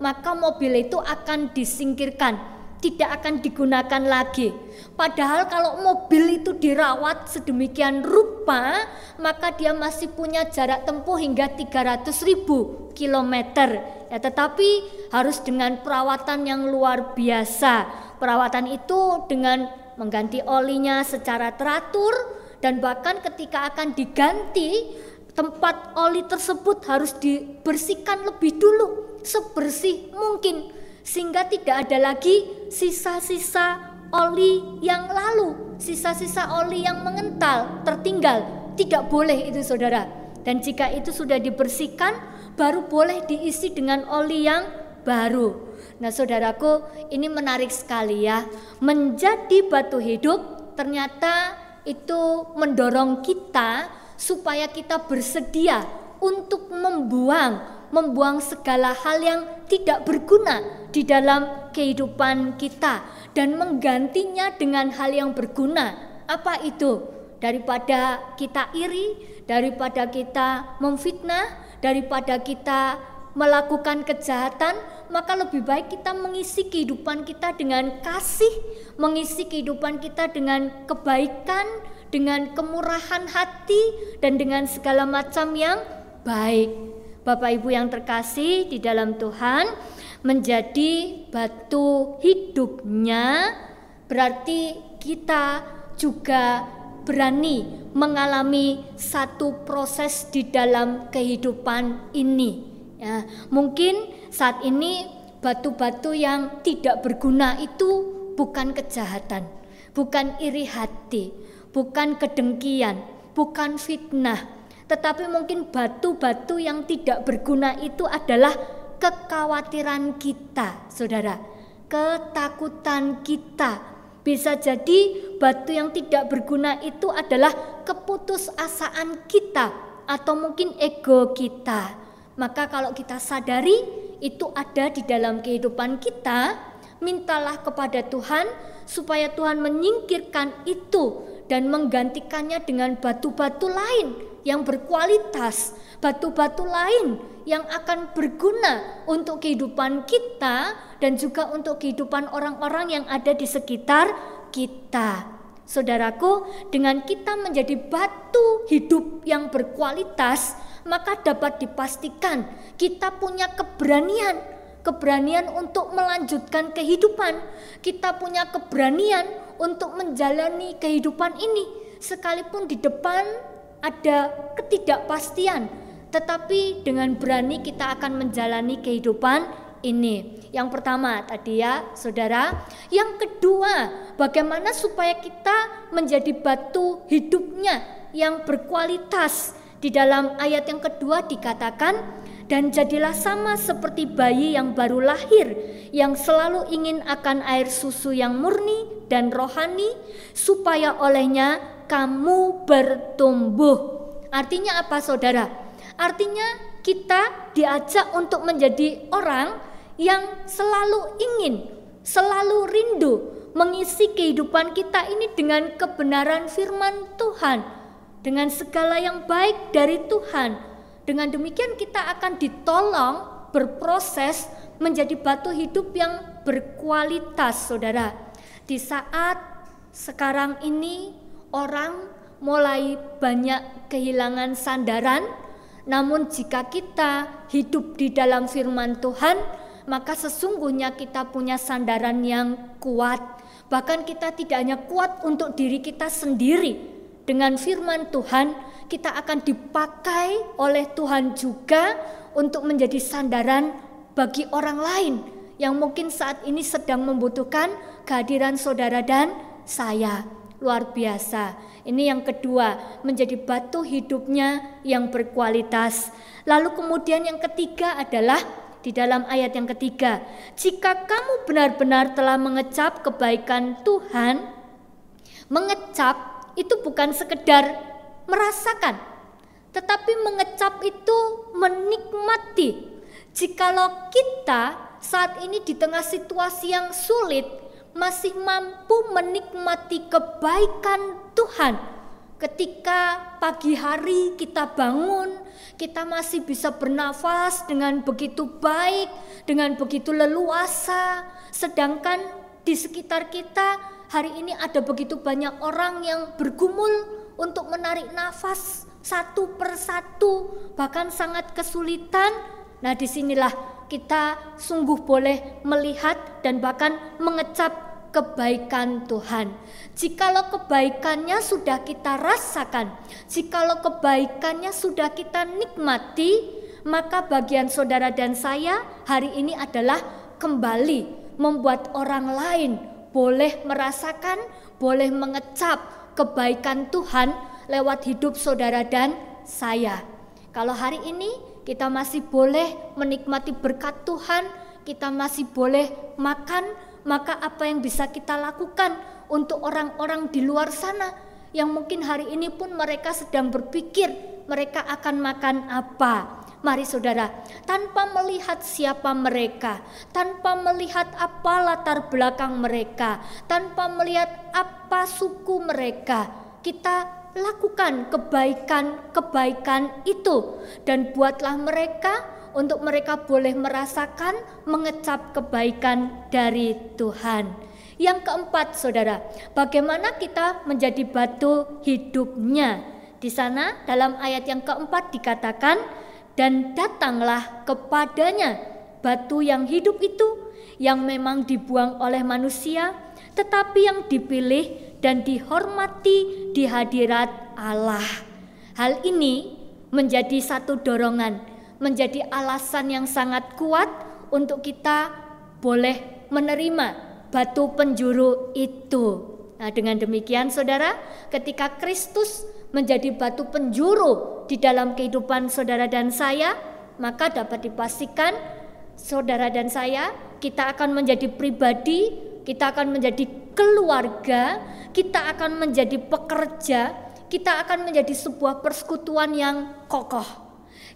maka mobil itu akan disingkirkan, tidak akan digunakan lagi. Padahal kalau mobil itu dirawat sedemikian rupa, maka dia masih punya jarak tempuh hingga 300.000 km. Ya, tetapi harus dengan perawatan yang luar biasa. Perawatan itu dengan mengganti olinya secara teratur, dan bahkan ketika akan diganti tempat oli tersebut harus dibersihkan lebih dulu, sebersih mungkin, sehingga tidak ada lagi sisa-sisa oli yang lalu, sisa-sisa oli yang mengental, tertinggal. Tidak boleh itu saudara. Dan jika itu sudah dibersihkan, baru boleh diisi dengan oli yang baru. Nah saudaraku, ini menarik sekali ya. Menjadi batu hidup ternyata itu mendorong kita supaya kita bersedia untuk membuang segala hal yang tidak berguna di dalam kehidupan kita dan menggantinya dengan hal yang berguna. Apa itu? Daripada kita iri, daripada kita memfitnah, daripada kita melakukan kejahatan, maka lebih baik kita mengisi kehidupan kita dengan kasih, mengisi kehidupan kita dengan kebaikan, dengan kemurahan hati, dan dengan segala macam yang baik. Bapak Ibu yang terkasih di dalam Tuhan, menjadi batu hidupnya berarti kita juga berani mengalami satu proses di dalam kehidupan ini. Ya, mungkin saat ini batu-batu yang tidak berguna itu bukan kejahatan, bukan iri hati, bukan kedengkian, bukan fitnah, tetapi mungkin batu-batu yang tidak berguna itu adalah kekhawatiran kita, saudara, ketakutan kita. Bisa jadi batu yang tidak berguna itu adalah keputusasaan kita atau mungkin ego kita. Maka kalau kita sadari itu ada di dalam kehidupan kita, mintalah kepada Tuhan supaya Tuhan menyingkirkan itu dan menggantikannya dengan batu-batu lain yang berkualitas, batu-batu lain yang akan berguna untuk kehidupan kita dan juga untuk kehidupan orang-orang yang ada di sekitar kita. Saudaraku, dengan kita menjadi batu hidup yang berkualitas, maka dapat dipastikan kita punya keberanian untuk melanjutkan kehidupan. Kita punya keberanian untuk menjalani kehidupan ini, sekalipun di depan ada ketidakpastian, tetapi dengan berani kita akan menjalani kehidupan ini. Yang pertama tadi ya saudara. Yang kedua, bagaimana supaya kita menjadi batu hidupnya yang berkualitas. Di dalam ayat yang kedua dikatakan, dan jadilah sama seperti bayi yang baru lahir, yang selalu ingin akan air susu yang murni dan rohani, supaya olehnya kamu bertumbuh. Artinya apa saudara? Artinya kita diajak untuk menjadi orang yang selalu ingin, selalu rindu mengisi kehidupan kita ini dengan kebenaran firman Tuhan, dengan segala yang baik dari Tuhan. Dengan demikian kita akan ditolong berproses menjadi batu hidup yang berkualitas, saudara. Di saat sekarang ini orang mulai banyak kehilangan sandaran, namun jika kita hidup di dalam firman Tuhan, maka sesungguhnya kita punya sandaran yang kuat. Bahkan kita tidak hanya kuat untuk diri kita sendiri. Dengan firman Tuhan, kita akan dipakai oleh Tuhan juga untuk menjadi sandaran bagi orang lain yang mungkin saat ini sedang membutuhkan kehadiran saudara dan saya. Luar biasa. Ini yang kedua, menjadi batu hidupnya yang berkualitas. Lalu kemudian yang ketiga adalah di dalam ayat yang ketiga, jika kamu benar-benar telah mengecap kebaikan Tuhan, mengecap itu bukan sekedar merasakan, tetapi mengecap itu menikmati. Jikalau kita saat ini di tengah situasi yang sulit masih mampu menikmati kebaikan Tuhan, ketika pagi hari kita bangun, kita masih bisa bernafas dengan begitu baik, dengan begitu leluasa, sedangkan di sekitar kita hari ini ada begitu banyak orang yang bergumul untuk menarik nafas satu persatu, bahkan sangat kesulitan. Nah, disinilah kita sungguh boleh melihat dan bahkan mengecap kebaikan Tuhan. Jikalau kebaikannya sudah kita rasakan, jikalau kebaikannya sudah kita nikmati, maka bagian saudara dan saya hari ini adalah kembali membuat orang lain boleh merasakan, boleh mengecap kebaikan Tuhan lewat hidup saudara dan saya. Kalau hari ini kita masih boleh menikmati berkat Tuhan, kita masih boleh makan, maka apa yang bisa kita lakukan untuk orang-orang di luar sana yang mungkin hari ini pun mereka sedang berpikir mereka akan makan apa. Mari saudara, tanpa melihat siapa mereka, tanpa melihat apa latar belakang mereka, tanpa melihat apa suku mereka, kita lakukan kebaikan-kebaikan itu dan buatlah mereka untuk mereka boleh merasakan mengecap kebaikan dari Tuhan. Yang keempat saudara, bagaimana kita menjadi batu hidupnya. Di sana dalam ayat yang keempat dikatakan, dan datanglah kepadanya batu yang hidup itu, yang memang dibuang oleh manusia, tetapi yang dipilih dan dihormati di hadirat Allah. Hal ini menjadi satu dorongan, menjadi alasan yang sangat kuat untuk kita boleh menerima batu penjuru itu. Nah, dengan demikian saudara, ketika Kristus menjadi batu penjuru di dalam kehidupan saudara dan saya, maka dapat dipastikan saudara dan saya, kita akan menjadi pribadi, kita akan menjadi keluarga, kita akan menjadi pekerja, kita akan menjadi sebuah persekutuan yang kokoh.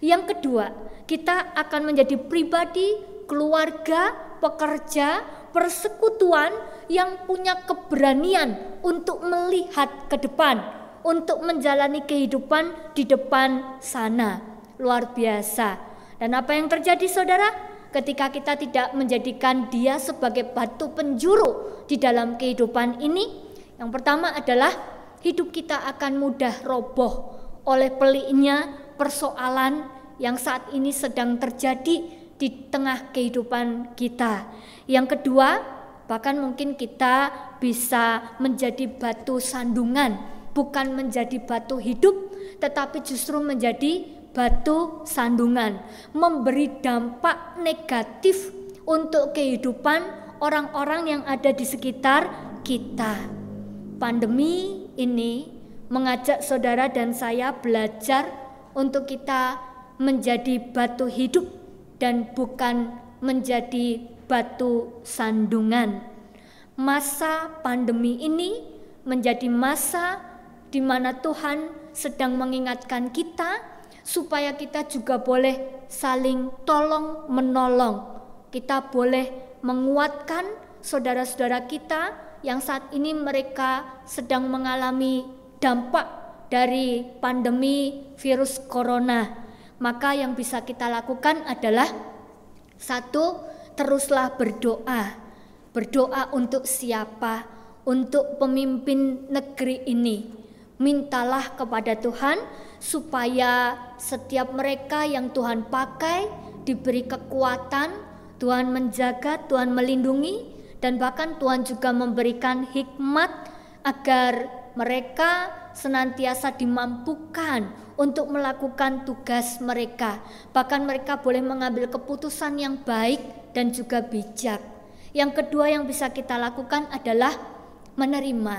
Yang kedua, kita akan menjadi pribadi, keluarga, pekerja, persekutuan yang punya keberanian untuk melihat ke depan, untuk menjalani kehidupan di depan sana. Luar biasa. Dan apa yang terjadi saudara? Ketika kita tidak menjadikan dia sebagai batu penjuru di dalam kehidupan ini, yang pertama adalah hidup kita akan mudah roboh oleh peliknya persoalan yang saat ini sedang terjadi di tengah kehidupan kita. Yang kedua, bahkan mungkin kita bisa menjadi batu sandungan, bukan menjadi batu hidup, tetapi justru menjadi batu sandungan, memberi dampak negatif untuk kehidupan orang-orang yang ada di sekitar kita. Pandemi ini mengajak saudara dan saya belajar untuk kita menjadi batu hidup dan bukan menjadi batu sandungan. Masa pandemi ini menjadi masa di mana Tuhan sedang mengingatkan kita supaya kita juga boleh saling tolong menolong. Kita boleh menguatkan saudara-saudara kita yang saat ini mereka sedang mengalami dampak dari pandemi virus corona. Maka yang bisa kita lakukan adalah satu, teruslah berdoa. Berdoa untuk siapa? Untuk pemimpin negeri ini. Mintalah kepada Tuhan supaya setiap mereka yang Tuhan pakai diberi kekuatan, Tuhan menjaga, Tuhan melindungi, dan bahkan Tuhan juga memberikan hikmat agar mereka senantiasa dimampukan untuk melakukan tugas mereka. Bahkan mereka boleh mengambil keputusan yang baik dan juga bijak. Yang kedua yang bisa kita lakukan adalah menerima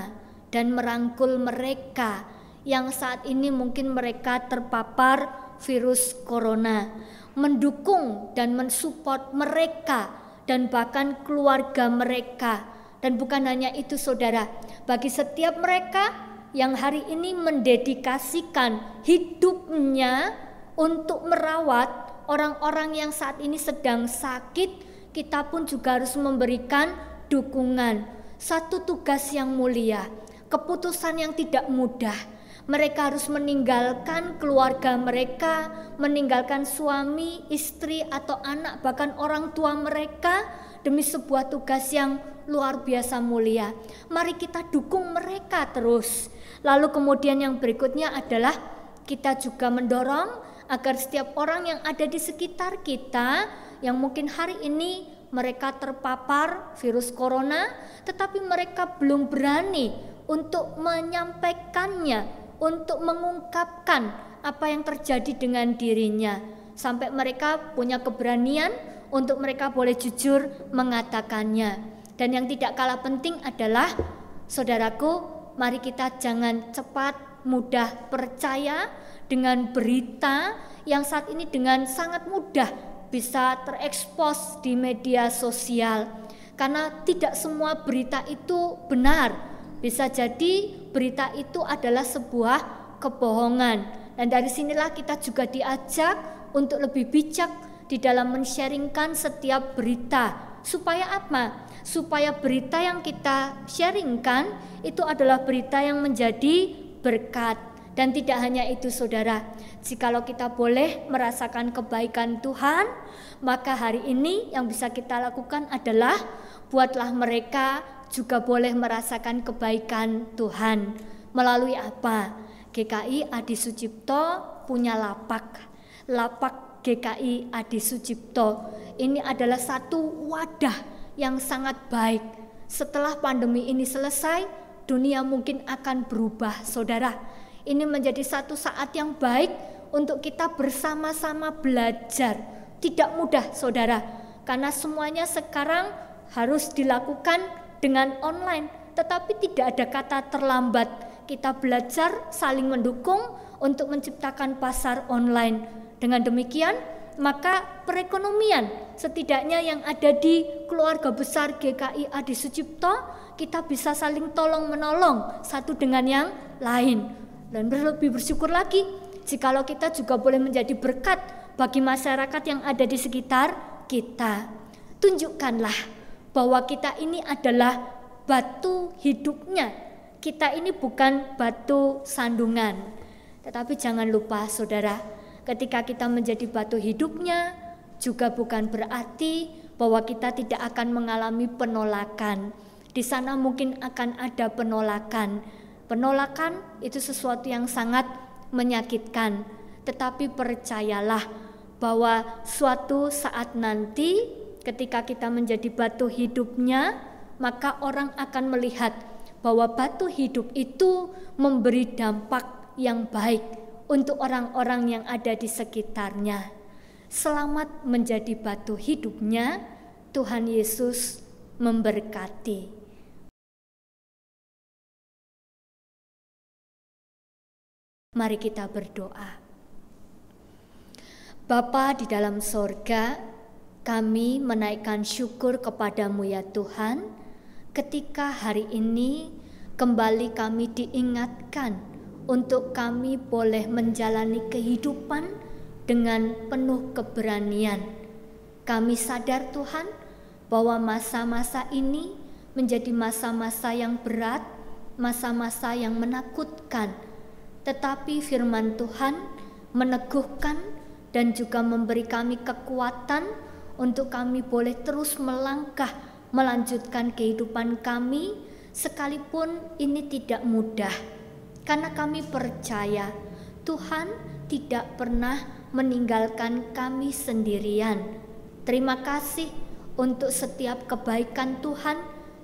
dan merangkul mereka yang saat ini mungkin mereka terpapar virus corona, mendukung dan mensupport mereka dan bahkan keluarga mereka. Dan bukan hanya itu saudara, bagi setiap mereka yang hari ini mendedikasikan hidupnya untuk merawat orang-orang yang saat ini sedang sakit, kita pun juga harus memberikan dukungan. Satu tugas yang mulia, keputusan yang tidak mudah. Mereka harus meninggalkan keluarga mereka, meninggalkan suami, istri atau anak, bahkan orang tua mereka demi sebuah tugas yang luar biasa mulia. Mari kita dukung mereka terus. Lalu kemudian yang berikutnya adalah kita juga mendorong agar setiap orang yang ada di sekitar kita yang mungkin hari ini mereka terpapar virus corona, tetapi mereka belum berani untuk menyampaikannya, untuk mengungkapkan apa yang terjadi dengan dirinya, sampai mereka punya keberanian untuk mereka boleh jujur mengatakannya. Dan yang tidak kalah penting adalah, saudaraku, mari kita jangan cepat mudah percaya dengan berita yang saat ini dengan sangat mudah bisa terekspos di media sosial. Karena tidak semua berita itu benar. Bisa jadi berita itu adalah sebuah kebohongan. Dan dari sinilah kita juga diajak untuk lebih bijak di dalam men-sharingkan setiap berita. Supaya apa? Supaya berita yang kita sharingkan itu adalah berita yang menjadi berkat. Dan tidak hanya itu, saudara, jikalau kita boleh merasakan kebaikan Tuhan, maka hari ini yang bisa kita lakukan adalah buatlah mereka juga boleh merasakan kebaikan Tuhan. Melalui apa? GKI Adi Sucipto punya lapak GKI Adi Sucipto. Ini adalah satu wadah yang sangat baik. Setelah pandemi ini selesai, dunia mungkin akan berubah, saudara. Ini menjadi satu saat yang baik untuk kita bersama-sama belajar. Tidak mudah, saudara, karena semuanya sekarang harus dilakukan dengan online. Tetapi tidak ada kata terlambat. Kita belajar saling mendukung untuk menciptakan pasar online. Dengan demikian, maka perekonomian setidaknya yang ada di keluarga besar GKI Adi Sucipto, kita bisa saling tolong menolong satu dengan yang lain. Dan lebih bersyukur lagi jikalau kita juga boleh menjadi berkat bagi masyarakat yang ada di sekitar kita. Tunjukkanlah bahwa kita ini adalah batu hidupnya. Kita ini bukan batu sandungan. Tetapi jangan lupa, saudara, ketika kita menjadi batu hidupnya, juga bukan berarti bahwa kita tidak akan mengalami penolakan. Di sana mungkin akan ada penolakan. Penolakan itu sesuatu yang sangat menyakitkan. Tetapi percayalah bahwa suatu saat nanti ketika kita menjadi batu hidupnya, maka orang akan melihat bahwa batu hidup itu memberi dampak yang baik untuk orang-orang yang ada di sekitarnya. Selamat menjadi batu hidupnya. Tuhan Yesus memberkati. Mari kita berdoa. Bapa di dalam sorga, kami menaikkan syukur kepadamu ya Tuhan, ketika hari ini kembali kami diingatkan untuk kami boleh menjalani kehidupan dengan penuh keberanian. Kami sadar Tuhan bahwa masa-masa ini menjadi masa-masa yang berat, masa-masa yang menakutkan. Tetapi firman Tuhan meneguhkan dan juga memberi kami kekuatan untuk kami boleh terus melangkah melanjutkan kehidupan kami sekalipun ini tidak mudah. Karena kami percaya Tuhan tidak pernah meninggalkan kami sendirian. Terima kasih untuk setiap kebaikan Tuhan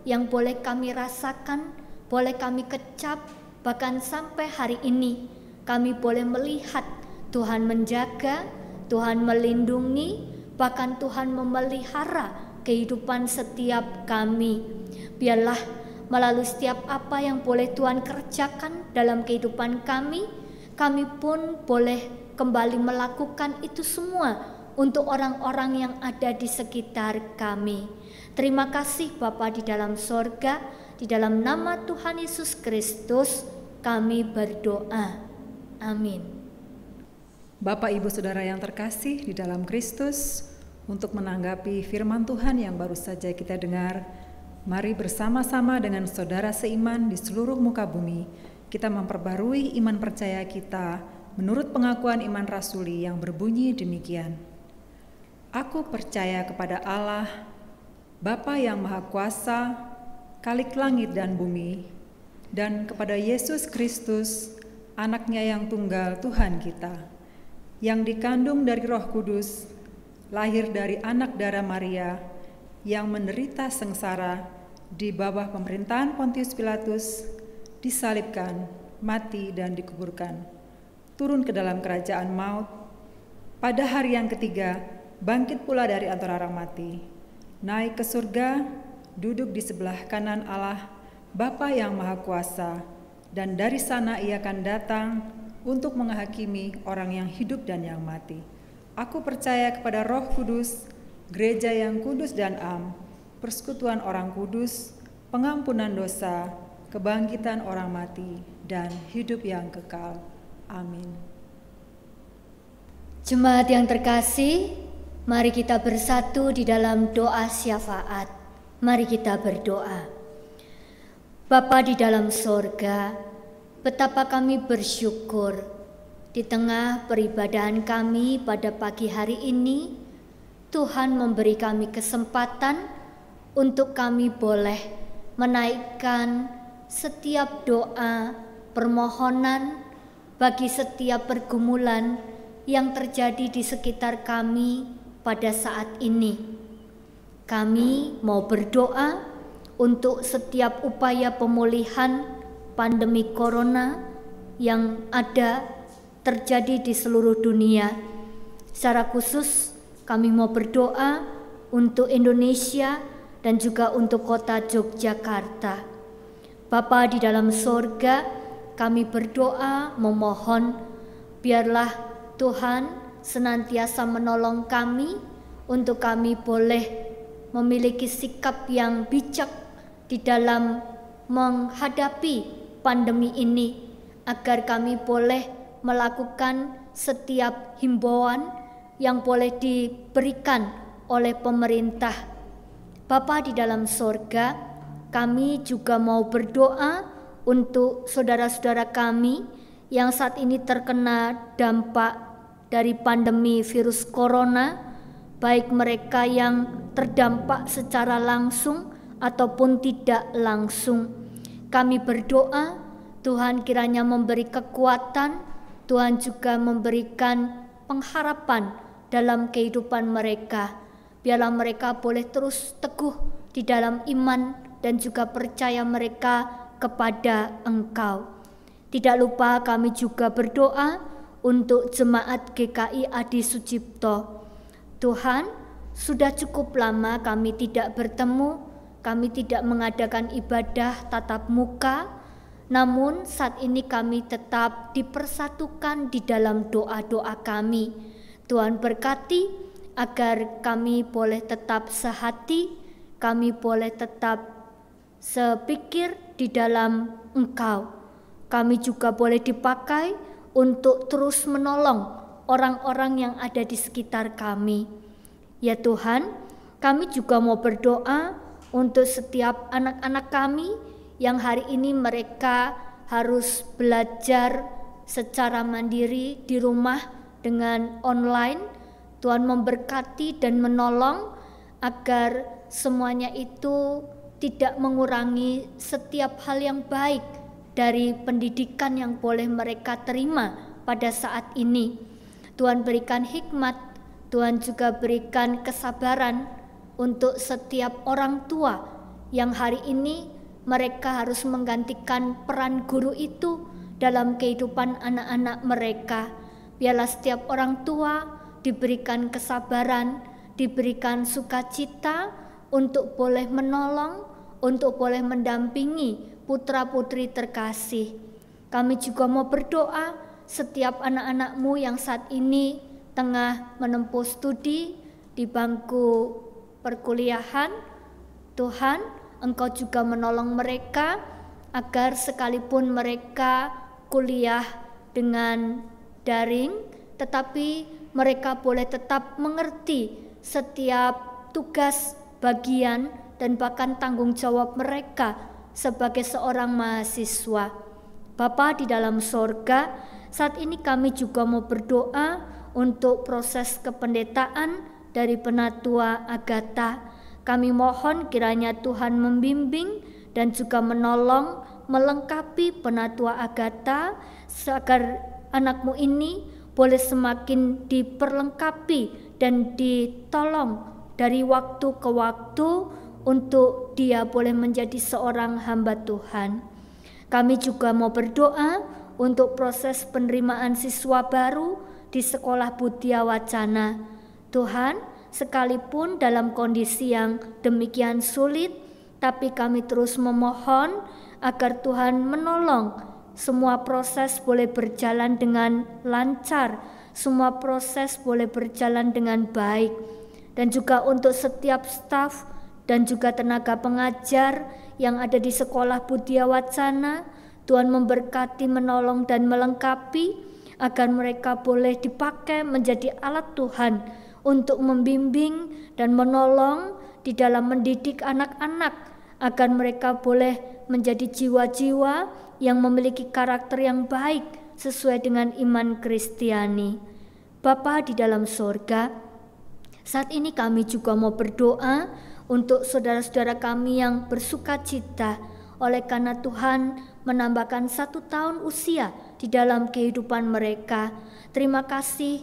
yang boleh kami rasakan, boleh kami kecap, bahkan sampai hari ini kami boleh melihat Tuhan menjaga, Tuhan melindungi, bahkan Tuhan memelihara kehidupan setiap kami. Biarlah melalui setiap apa yang boleh Tuhan kerjakan dalam kehidupan kami pun boleh kembali melakukan itu semua untuk orang-orang yang ada di sekitar kami. Terima kasih Bapa di dalam sorga, di dalam nama Tuhan Yesus Kristus kami berdoa. Amin. Bapak Ibu Saudara yang terkasih di dalam Kristus, untuk menanggapi firman Tuhan yang baru saja kita dengar, mari bersama-sama dengan saudara seiman di seluruh muka bumi, kita memperbarui iman percaya kita menurut pengakuan iman rasuli yang berbunyi demikian. Aku percaya kepada Allah, Bapa yang Maha Kuasa, Khalik langit dan bumi, dan kepada Yesus Kristus, Anaknya yang tunggal Tuhan kita, yang dikandung dari Roh Kudus, lahir dari anak darah Maria, yang menderita sengsara di bawah pemerintahan Pontius Pilatus, disalibkan, mati dan dikuburkan, turun ke dalam kerajaan maut, pada hari yang ketiga bangkit pula dari antara orang mati, naik ke surga, duduk di sebelah kanan Allah Bapa yang Maha Kuasa, dan dari sana ia akan datang untuk menghakimi orang yang hidup dan yang mati. Aku percaya kepada Roh Kudus, gereja yang kudus dan am, persekutuan orang kudus, pengampunan dosa, kebangkitan orang mati, dan hidup yang kekal. Amin. Jemaat yang terkasih, mari kita bersatu di dalam doa syafaat. Mari kita berdoa. Bapa di dalam sorga, betapa kami bersyukur di tengah peribadahan kami pada pagi hari ini, Tuhan memberi kami kesempatan untuk kami boleh menaikkan setiap doa, permohonan bagi setiap pergumulan yang terjadi di sekitar kami pada saat ini. Kami mau berdoa untuk setiap upaya pemulihan pandemi corona yang ada terjadi di seluruh dunia. Secara khusus kami mau berdoa untuk Indonesia dan juga untuk kota Yogyakarta. Bapa di dalam sorga, kami berdoa memohon biarlah Tuhan senantiasa menolong kami untuk kami boleh memiliki sikap yang bijak di dalam menghadapi pandemi ini, agar kami boleh melakukan setiap himbauan yang boleh diberikan oleh pemerintah. Bapa di dalam sorga, kami juga mau berdoa untuk saudara-saudara kami yang saat ini terkena dampak dari pandemi virus corona, baik mereka yang terdampak secara langsung ataupun tidak langsung. Kami berdoa Tuhan kiranya memberi kekuatan, Tuhan juga memberikan pengharapan dalam kehidupan mereka. Biarlah mereka boleh terus teguh di dalam iman dan juga percaya mereka kepada Engkau. Tidak lupa kami juga berdoa untuk jemaat GKI Adi Sucipto. Tuhan, sudah cukup lama kami tidak bertemu, kami tidak mengadakan ibadah tatap muka. Namun saat ini kami tetap dipersatukan di dalam doa-doa kami. Tuhan berkati agar kami boleh tetap sehati, kami boleh tetap sepikir di dalam Engkau. Kami juga boleh dipakai untuk terus menolong orang-orang yang ada di sekitar kami. Ya Tuhan, kami juga mau berdoa untuk setiap anak-anak kami yang hari ini mereka harus belajar secara mandiri di rumah dengan online. Tuhan memberkati dan menolong agar semuanya itu tidak mengurangi setiap hal yang baik dari pendidikan yang boleh mereka terima pada saat ini. Tuhan berikan hikmat, Tuhan juga berikan kesabaran untuk setiap orang tua yang hari ini mereka harus menggantikan peran guru itu dalam kehidupan anak-anak mereka. Biarlah setiap orang tua diberikan kesabaran, diberikan sukacita untuk boleh menolong, untuk boleh mendampingi putra-putri terkasih. Kami juga mau berdoa setiap anak-anak-Mu yang saat ini tengah menempuh studi di bangku perkuliahan. Tuhan, Engkau juga menolong mereka agar sekalipun mereka kuliah dengan daring, tetapi mereka boleh tetap mengerti setiap tugas, bagian, dan bahkan tanggung jawab mereka sebagai seorang mahasiswa. Bapa di dalam sorga, saat ini kami juga mau berdoa untuk proses kependetaan dari Penatua Agatha. Kami mohon kiranya Tuhan membimbing dan juga menolong, melengkapi Penatua Agatha agar anak-Mu ini boleh semakin diperlengkapi dan ditolong dari waktu ke waktu untuk dia boleh menjadi seorang hamba Tuhan. Kami juga mau berdoa untuk proses penerimaan siswa baru di Sekolah Budia Wacana. Tuhan, sekalipun dalam kondisi yang demikian sulit, tapi kami terus memohon agar Tuhan menolong semua proses boleh berjalan dengan lancar, semua proses boleh berjalan dengan baik. Dan juga untuk setiap staf dan juga tenaga pengajar yang ada di Sekolah Budia Wacana, Tuhan memberkati, menolong dan melengkapi agar mereka boleh dipakai menjadi alat Tuhan untuk membimbing dan menolong di dalam mendidik anak-anak agar mereka boleh menjadi jiwa-jiwa yang memiliki karakter yang baik sesuai dengan iman Kristiani. Bapa di dalam sorga, saat ini kami juga mau berdoa untuk saudara-saudara kami yang bersuka cita oleh karena Tuhan menambahkan 1 tahun usia di dalam kehidupan mereka. Terima kasih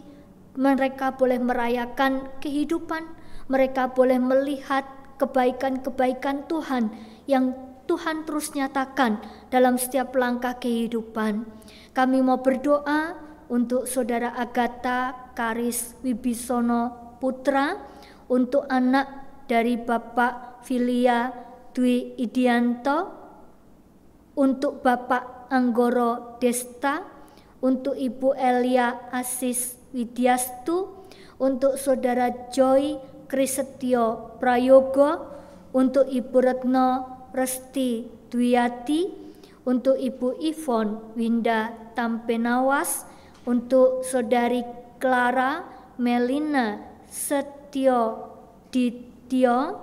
mereka boleh merayakan kehidupan, mereka boleh melihat kebaikan-kebaikan Tuhan yang Tuhan terus nyatakan dalam setiap langkah kehidupan. Kami mau berdoa untuk saudara Agatha Karis Wibisono Putra, untuk anak dari Bapak Filia Dwi Idianto, untuk Bapak Anggoro Desta, untuk Ibu Elia Asis Widyastu, untuk saudara Joy Krisetyo Prayogo, untuk Ibu Retno Resti Dwiyati, untuk Ibu Ivon Winda Tampenawas, untuk saudari Clara Melina Setio Dityo,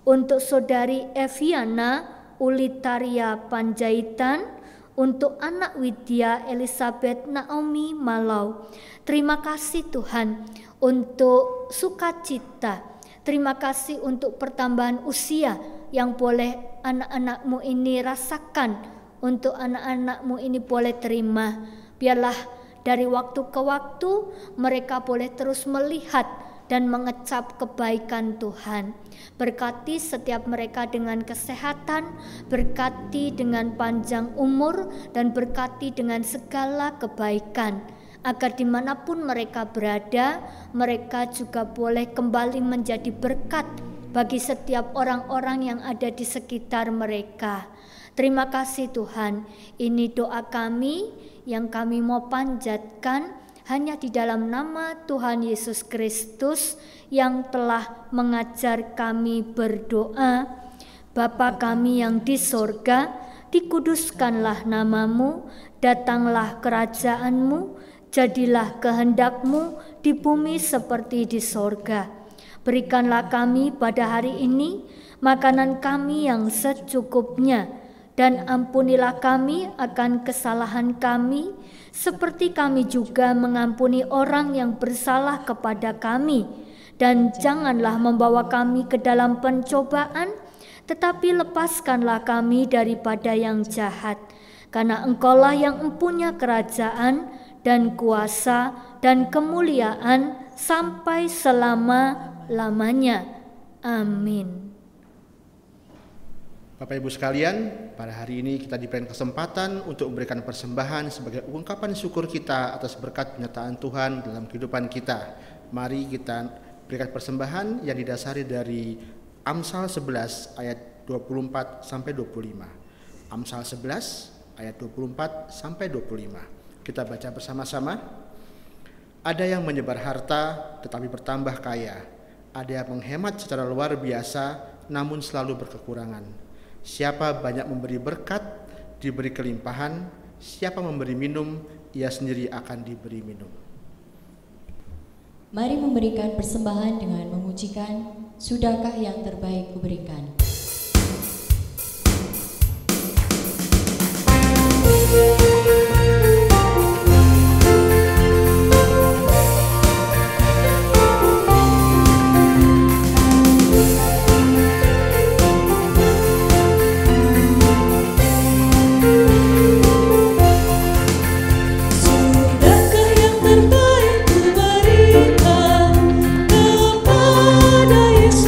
untuk saudari Eviana Ulitaria Panjaitan, untuk anak Widya Elizabeth Naomi Malau. Terima kasih Tuhan untuk sukacita, terima kasih untuk pertambahan usia yang boleh anak-anak-Mu ini rasakan, untuk anak-anak-Mu ini boleh terima. Biarlah dari waktu ke waktu mereka boleh terus melihat dan mengecap kebaikan Tuhan. Berkati setiap mereka dengan kesehatan, berkati dengan panjang umur, dan berkati dengan segala kebaikan, agar dimanapun mereka berada, mereka juga boleh kembali menjadi berkat bagi setiap orang-orang yang ada di sekitar mereka. Terima kasih Tuhan, ini doa kami yang kami mau panjatkan hanya di dalam nama Tuhan Yesus Kristus yang telah mengajar kami berdoa. Bapa kami yang di sorga, dikuduskanlah namamu, datanglah kerajaanmu, jadilah kehendak-Mu di bumi seperti di sorga. Berikanlah kami pada hari ini makanan kami yang secukupnya, dan ampunilah kami akan kesalahan kami, seperti kami juga mengampuni orang yang bersalah kepada kami. Dan janganlah membawa kami ke dalam pencobaan, tetapi lepaskanlah kami daripada yang jahat. Karena Engkaulah yang mempunyai kerajaan dan kuasa dan kemuliaan sampai selama-lamanya. Amin. Bapak Ibu sekalian, pada hari ini kita diberikan kesempatan untuk memberikan persembahan sebagai ungkapan syukur kita atas berkat penyertaan Tuhan dalam kehidupan kita. Mari kita berikan persembahan yang didasari dari Amsal 11 ayat 24 sampai 25. Amsal 11 ayat 24 sampai 25. Kita baca bersama-sama. Ada yang menyebar harta tetapi bertambah kaya. Ada yang menghemat secara luar biasa namun selalu berkekurangan. Siapa banyak memberi berkat, diberi kelimpahan. Siapa memberi minum, ia sendiri akan diberi minum. Mari memberikan persembahan dengan memujikan, sudahkah yang terbaik kuberikan. Kepada Yesus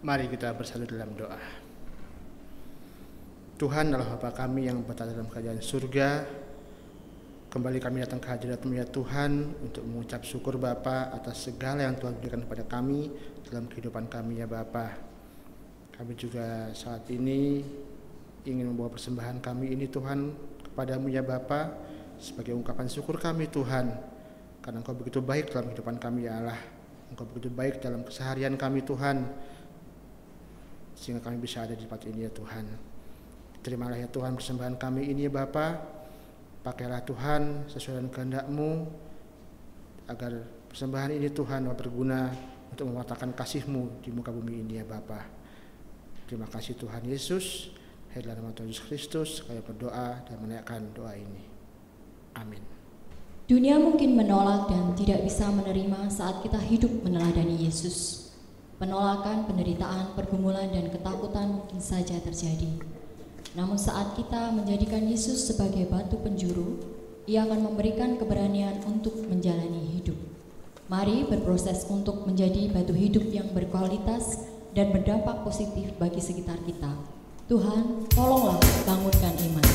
Mari kita bersatu dalam doa. Tuhan adalah Bapa kami yang berada dalam kerajaan surga. Kembali kami datang ke hadirat-Mu ya Tuhan untuk mengucap syukur Bapa atas segala yang Tuhan berikan kepada kami dalam kehidupan kami ya Bapa. Kami juga saat ini ingin membawa persembahan kami ini Tuhan kepadamu ya Bapa sebagai ungkapan syukur kami Tuhan, karena Engkau begitu baik dalam kehidupan kami ya Allah. Engkau begitu baik dalam keseharian kami Tuhan, sehingga kami bisa ada di tempat ini ya Tuhan. Terimalah ya Tuhan persembahan kami ini ya Bapa. Pakailah Tuhan sesuai dengan kehendak-Mu, agar persembahan ini Tuhan berguna untuk mewartakan kasih-Mu di muka bumi ini ya Bapa. Terima kasih Tuhan Yesus. Dalam nama Tuhan Yesus Kristus kami berdoa dan menaikkan doa ini. Amin. Dunia mungkin menolak dan tidak bisa menerima saat kita hidup meneladani Yesus. Penolakan, penderitaan, pergumulan, dan ketakutan mungkin saja terjadi. Namun saat kita menjadikan Yesus sebagai batu penjuru, Ia akan memberikan keberanian untuk menjalani hidup. Mari berproses untuk menjadi batu hidup yang berkualitas dan berdampak positif bagi sekitar kita. Tuhan, tolonglah bangunkan iman.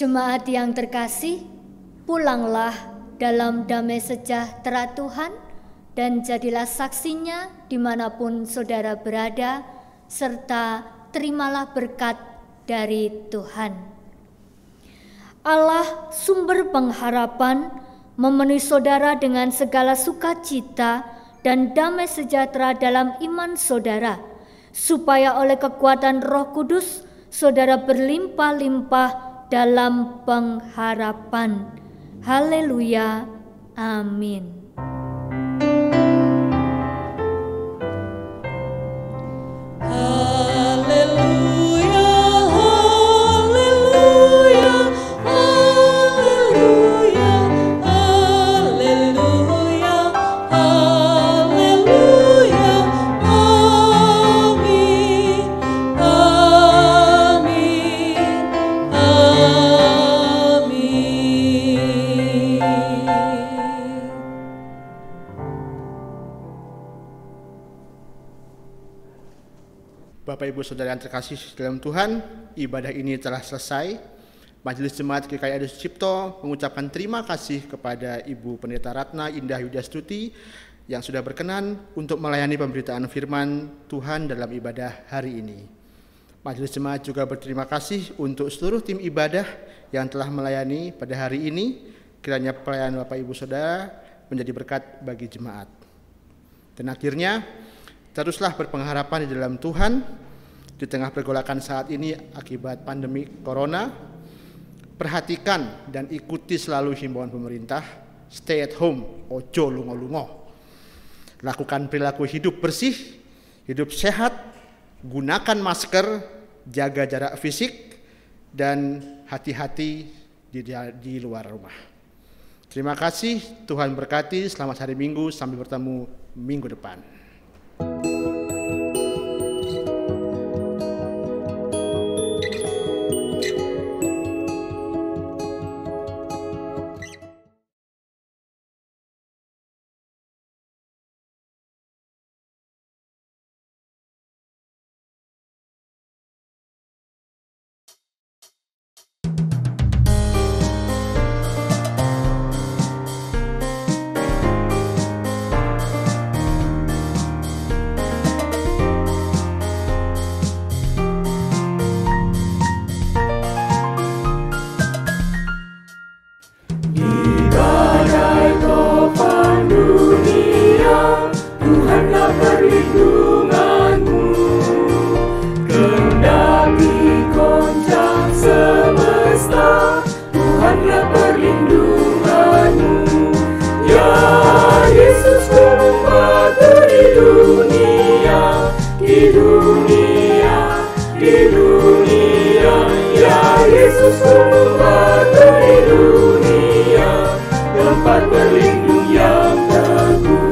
Jemaat yang terkasih, pulanglah dalam damai sejahtera Tuhan dan jadilah saksinya dimanapun saudara berada, serta terimalah berkat dari Tuhan. Allah sumber pengharapan memenuhi saudara dengan segala sukacita dan damai sejahtera dalam iman saudara, supaya oleh kekuatan Roh Kudus saudara berlimpah-limpah dalam pengharapan. Haleluya. Amin. Bapak Ibu Saudara yang terkasih dalam Tuhan, ibadah ini telah selesai. Majelis Jemaat GKI Adi Sucipto mengucapkan terima kasih kepada Ibu Pendeta Ratna Indah Yudastuti yang sudah berkenan untuk melayani pemberitaan firman Tuhan dalam ibadah hari ini. Majelis Jemaat juga berterima kasih untuk seluruh tim ibadah yang telah melayani pada hari ini. Kiranya pelayanan Bapak Ibu Saudara menjadi berkat bagi jemaat. Dan akhirnya, teruslah berpengharapan di dalam Tuhan di tengah pergolakan saat ini akibat pandemi Corona. Perhatikan dan ikuti selalu himbauan pemerintah, stay at home, ojo lungo-lungo. Lakukan perilaku hidup bersih, hidup sehat, gunakan masker, jaga jarak fisik, dan hati-hati di luar rumah. Terima kasih, Tuhan berkati, selamat hari Minggu, sampai bertemu minggu depan. Tempat berlindung yang teguh.